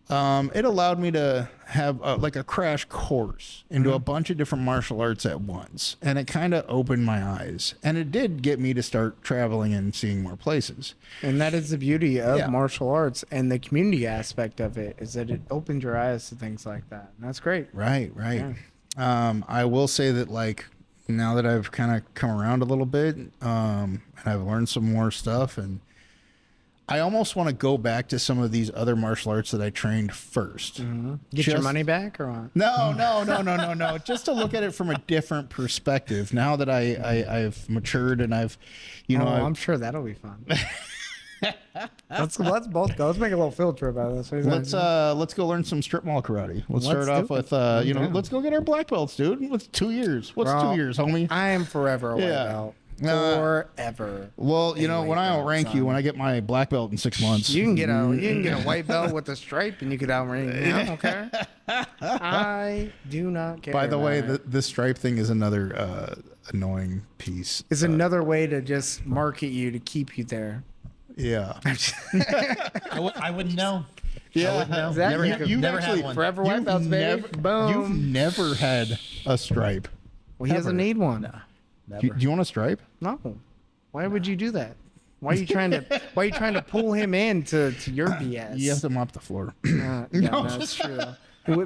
it allowed me to have like a crash course into a bunch of different martial arts at once. And it kind of opened my eyes. And it did get me to start traveling and seeing more places. And that is the beauty of Yeah. martial arts and the community aspect of it is that it opens your eyes to things like that. And that's great. Right. I will say that like now that I've kind of come around a little bit, and I've learned some more stuff, and I almost want to go back to some of these other martial arts that I trained first. Get your Just- money back or what? No. Just to look at it from a different perspective. Now that I've matured and I've, you know, I'm sure that'll be fun. let's both go. Let's make a little field trip out of this. What do you think? let's go learn some strip mall karate. Let's Let's start off do with it. you know, Yeah. let's go get our black belts, dude. What's 2 years? What's Bro, 2 years, homie? I am forever a white Yeah. belt. Uh, Forever. Well, you know, white when I belt, outrank you, son. when I get my black belt in 6 months, You can get a white belt with a stripe and you could outrank me. I don't care. I do not care. By the way, man. the stripe thing is another annoying piece. It's another way to just market you to keep you there. Yeah. I wouldn't know. Yeah. I wouldn't know. Exactly. Never, You've never actually had one. Forever wipeouts, baby. Boom. You've never had a stripe. Well, he doesn't ever. need one. No, never. Do you want a stripe? No. Why would you do that? Why are you trying to pull him into your BS? You have to mop the floor. Yeah, that's true.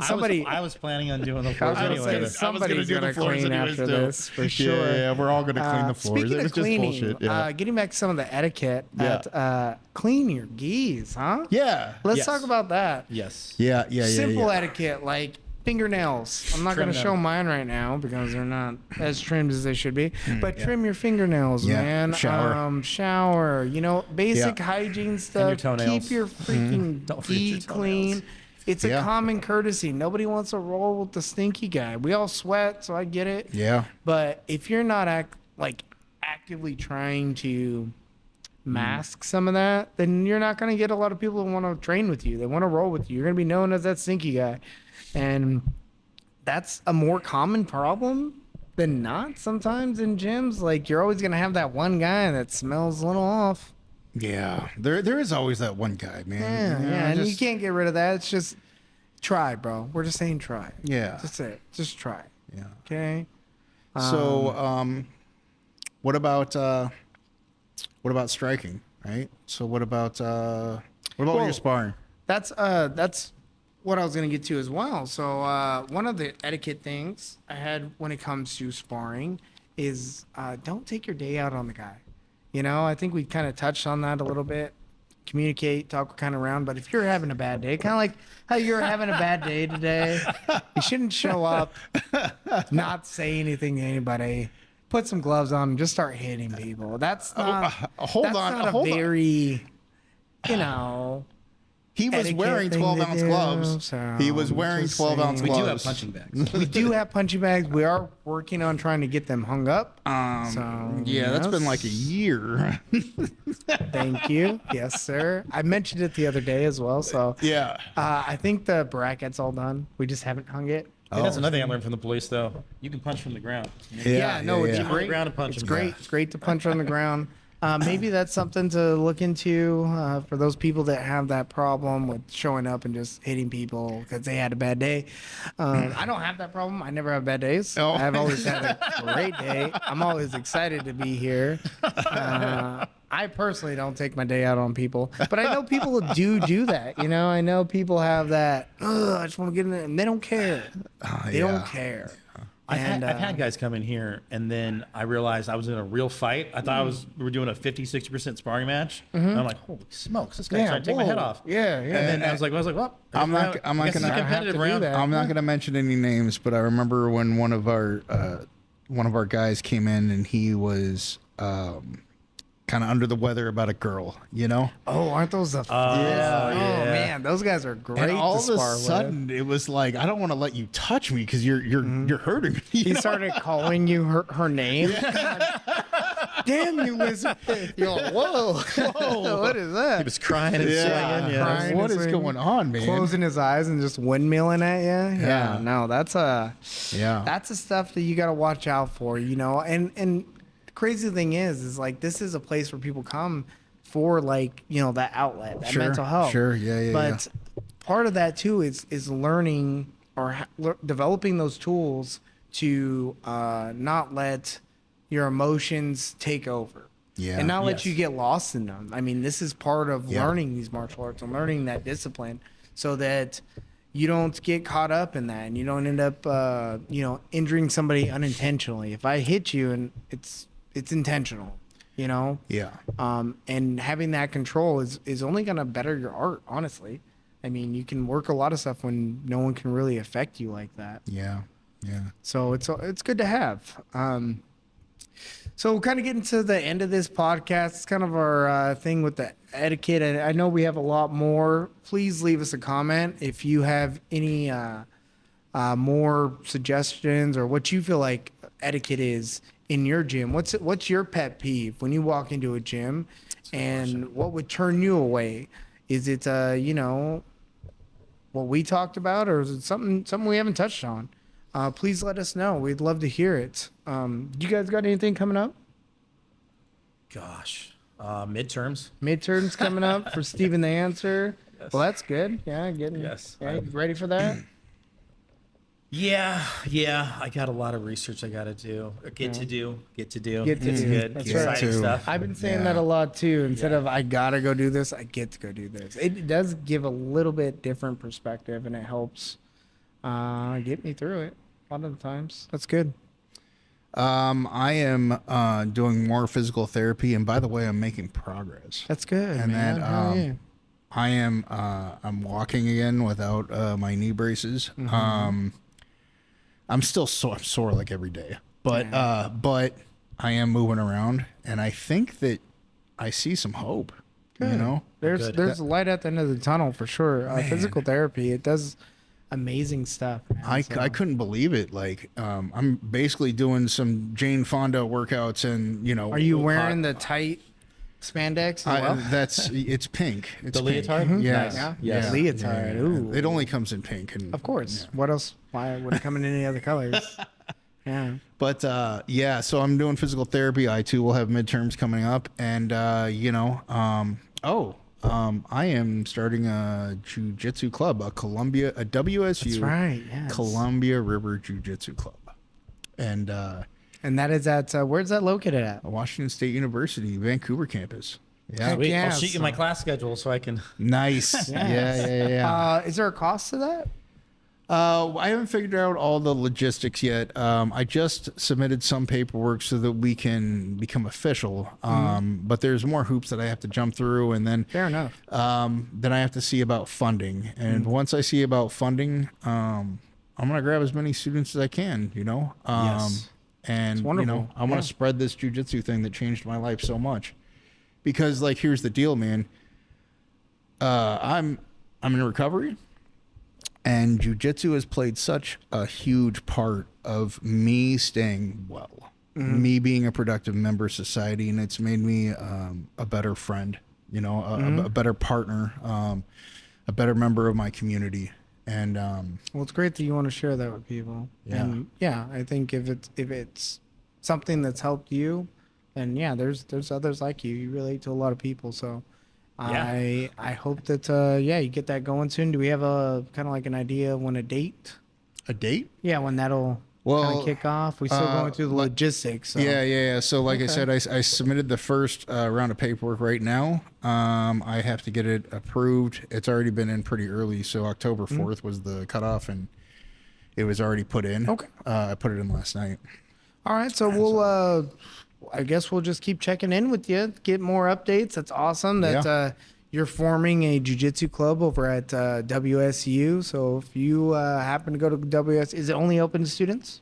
Somebody, I was planning on doing the I floors was gonna anyway. say, but- somebody's gonna clean after this for sure. Yeah, we're all gonna clean the floors. Speaking It of was just cleaning, bullshit. Yeah. getting back to some of the etiquette Yeah. at clean your geese, huh? Yeah. Let's Yes. talk about that. Yes. Yeah. Yeah. Simple yeah. etiquette like fingernails. I'm not Trim going to them. show mine right now because they're not as trimmed as they should be. But trim your fingernails, Yeah. man. Shower. Shower. You know, basic hygiene stuff. your toenails. Keep your freaking Don't forget your D clean. toenails. It's a Yeah. common courtesy. Nobody wants to roll with the stinky guy. We all sweat, so I get it. Yeah. But if you're not actively trying to mask some of that, then you're not going to get a lot of people who want to train with you. They want to roll with you. You're going to be known as that stinky guy. And that's a more common problem than not sometimes in gyms. Like, you're always going to have that one guy that smells a little off. Yeah. There is always that one guy, man. Yeah, You know, yeah. And you just- can't get rid of that. It's just try, bro. We're just saying try. Yeah. That's it. Just try. Yeah. Okay? So, what about striking? Right. So what about Well, your sparring? That's what I was gonna get to as well. So one of the etiquette things I had when it comes to sparring is don't take your day out on the guy. You know, I think we kind of touched on that a little bit. Communicate, talk kind of around. But if you're having a bad day, kind of like how you're having a bad day today, you shouldn't show up, not say anything to anybody. Put some gloves on and just start hitting people. That's not. hold that's on, Not hold a on. very, you know. He was etiquette wearing thing 12 to ounce do, gloves. so He was wearing just 12 ounce saying. We gloves. do have punching bags. We do have punching bags. We are working on trying to get them hung up. Yeah, that's been like a yes. year. Thank you. Yes, sir. I mentioned it the other day as well. So Yeah. I think the bracket's all done. We just haven't hung it. Hey, that's another thing I learned from the police, though. You can punch from the ground. Yeah, no, it's On the great. ground and punch It's them. great. It's great to punch on the ground. Maybe that's something to look into for those people that have that problem with showing up and just hitting people because they had a bad day. I don't have that problem. I never have bad days. Oh. I've always had a great day. I'm always excited to be here. I personally don't take my day out on people, but I know people do that. You know, I know people have that. I just want to get in there, and they don't care. They don't care. I've And, had guys come in here, and then I realized I was in a real fight. I thought we were doing a 50-60% sparring match. And I'm like, holy smokes, this guy's trying to take my head whoa. off. Yeah, yeah. And then I was like, well, I'm not I guess gonna- it's a I have competitive to do round. that. I'm not going to mention any names, but I remember when one of our guys came in and he was kind of under the weather about a girl, you know? Oh, aren't those the yeah. Oh man, those guys are great. And all to of a spar with. sudden, it was like, I don't want to let you touch me because you're hurting me. you he know? started calling you her name. Damn you, Elizabeth! You're like, whoa, what is that? He was crying and Yeah. swinging. Yeah. Crying. What is swinging, going on, man? Closing his eyes and just windmilling at you. Yeah. No, that's Yeah. that's the stuff that you got to watch out for, you know. And the crazy thing is like this is a place where people come for like that outlet, that Sure, mental health. sure, yeah, But part of that too is learning or developing those tools to not let your emotions take over. Yeah. And not let Yes. you get lost in them. I mean, this is part of Yeah. learning these martial arts and learning that discipline so that you don't get caught up in that and you don't end up, injuring somebody unintentionally. If I hit you and it's intentional, you know? Yeah. And having that control is only going to better your art, honestly. I mean, you can work a lot of stuff when no one can really affect you like that. Yeah. Yeah. So it's good to have. So kind of getting to the end of this podcast, it's kind of our thing with the etiquette. I know we have a lot more. Please leave us a comment if you have any more suggestions or what you feel like etiquette is in your gym. What's your pet peeve when you walk into a gym, and what would turn you away? Is it what we talked about, or is it something we haven't touched on? Please let us know. We'd love to hear it. You guys got anything coming up? Gosh. Midterms. Midterms coming up for Steven the Answer. Yes. Well, that's good. Yeah, Yes. Yeah, you ready for that? Yeah. I got a lot of research I got to do. Get to do. Get to It's do. good. That's It's right. exciting stuff. I've been saying Yeah. that a lot too. Instead Yeah. of I gotta go do this, I get to go do this. It does give a little bit different perspective, and it helps get me through it a lot of the times. That's good. I am doing more physical therapy, and by the way, I'm making progress. That's good, And man. then, Hell yeah. I am I'm walking again without my knee braces. I'm still I'm sore like every day, but I am moving around, and I think that I see some hope. You Good. know, Good. There's a light at the end of the tunnel for sure. Physical therapy, it does amazing stuff. Man. I So- couldn't believe it. Like, I'm basically doing some Jane Fonda workouts, and Are you wearing the tight spandex as well? it's pink. It's The pink. leotard? Yeah. Nice. Yeah. Yes. Leotard. Ooh. It only comes in pink, and Of course. What else? Why would it come in any other colors? Yeah. But so I'm doing physical therapy. I too will have midterms coming up, and I am starting a jiu-jitsu club, a WSU. That's right. Yes. Columbia River Jiu-Jitsu Club, and And that is at where's that located at? Washington State University, Vancouver campus. Yeah, Sweet. Yeah, I'll shoot you my class schedule so I can. nice. Yeah. Is there a cost to that? I haven't figured out all the logistics yet. I just submitted some paperwork so that we can become official. But there's more hoops that I have to jump through, and then Fair enough. then I have to see about funding. And once I see about funding, I'm gonna grab as many students as I can. Yes. And wonderful. I want to spread this jujitsu thing that changed my life so much. Because like, here's the deal, man. I'm in recovery. And jujitsu has played such a huge part of me staying well, me being a productive member of society, and it's made me a better friend, a better partner, a better member of my community. And Well, it's great that you want to share that with people. Yeah. And yeah, I think if it's something that's helped you, then yeah, there's others like you. You relate to a lot of people, so Yeah. I hope that you get that going soon. Do we have a kind of like an idea of when a date? a date? Yeah, when that'll kind Well, of kick off. We're still going through the logistics. So. Yeah. So like I Okay. said, I submitted the first round of paperwork right now. I have to get it approved. It's already been in pretty early, so October 4th was the cutoff, and it was already put in. Okay. I put it in last night. All right, so we'll I guess we'll just keep checking in with you, get more updates. That's awesome that you're forming a jiu-jitsu club over at WSU. So if you happen to go to WSU, is it only open to students?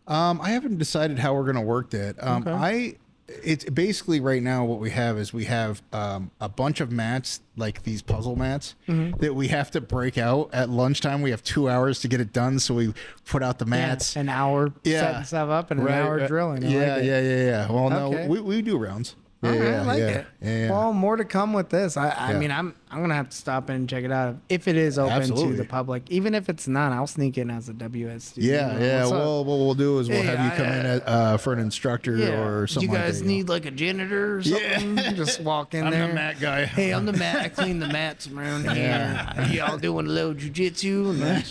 I haven't decided how we're going to work that. Okay. It's basically right now what we have is we have a bunch of mats, like these puzzle mats, that we have to break out at lunchtime. We have 2 hours to get it done, so we put out the mats. An hour setting stuff up and an hour drilling. I like it. Yeah. Well, Okay. no, we do rounds. All right, I like it. Yeah. Well, more to come with this. I Yeah. mean, I'm gonna have to stop in and check it out if it is open Absolutely. to the public. Even if it's not, I'll sneak in as a WS student. Yeah. What's up? Well, what we'll do is we'll Hey, have you come in for an instructor or something. Do you guys like that, need like a janitor or something? Just walk in I'm there. the mat guy. Hey, I'm the mat. I clean the mats around here. Y'all doing a little jujitsu and then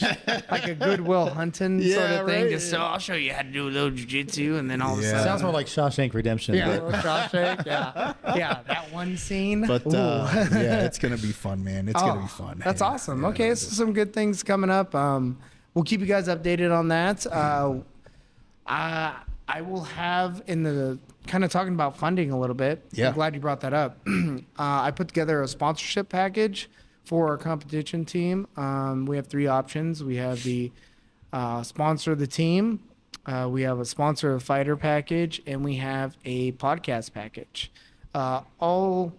like a Goodwill Hunting sort Yeah, of thing. right. Just so I'll show you how to do a little jujitsu, and then all of a Yeah. sudden, Sounds more like Shawshank Redemption. yeah, but- Shawshank, yeah, that one scene. But Ooh. yeah, it's gonna be fun, man. It's gonna be fun. That's Yeah. awesome. Yeah, Okay, so some good things coming up. We'll keep you guys updated on that. I will have in the kind of talking about funding a little bit. Yeah. I'm glad you brought that up. I put together a sponsorship package for our competition team. We have 3 options. We have the sponsor of the team. We have a sponsor of fighter package, and we have a podcast package. All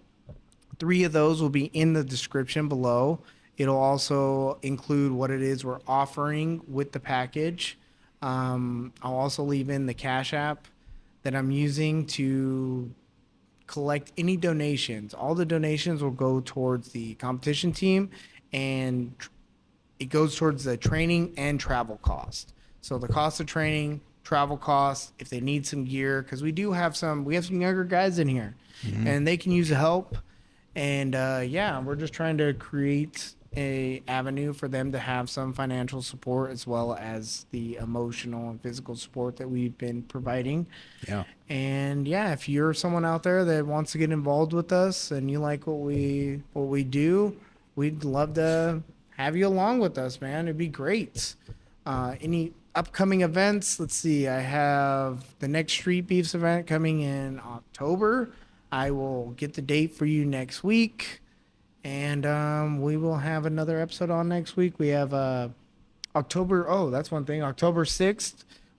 3 of those will be in the description below. It'll also include what it is we're offering with the package. I'll also leave in the Cash App that I'm using to collect any donations. All the donations will go towards the competition team, and it goes towards the training and travel cost. So the cost of training, travel costs, if they need some gear, because we have some younger guys in here, and they can use the help. And yeah, we're just trying to create a avenue for them to have some financial support as well as the emotional and physical support that we've been providing. Yeah. And yeah, if you're someone out there that wants to get involved with us and you like what we do, we'd love to have you along with us, man. It'd be great. Any upcoming events? Let's see. I have the next Street Beefs event coming in October. I will get the date for you next week. And we will have another episode on next week. We have October 6th,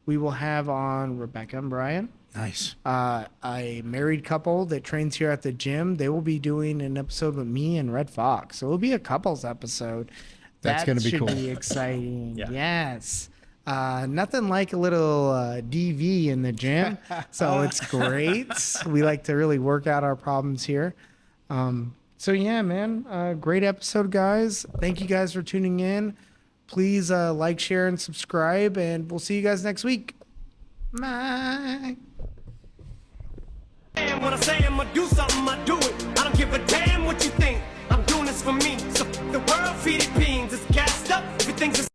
we will have on Rebecca and Brian. Nice. A married couple that trains here at the gym. They will be doing an episode with me and Red Fox. So it'll be a couples episode. That's going to be cool. That should be exciting. Yeah. Yes. Nothing like a little DV in the gym. So it's great. We like to really work out our problems here. So yeah, man, great episode, guys. Thank you guys for tuning in. Please like, share, and subscribe, and we'll see you guys next week. Bye. And when I say I'm gonna do something, I do it. I don't give a damn what you think. I'm doing this for me. So the world feed it beans. It's gassed up. Everything's a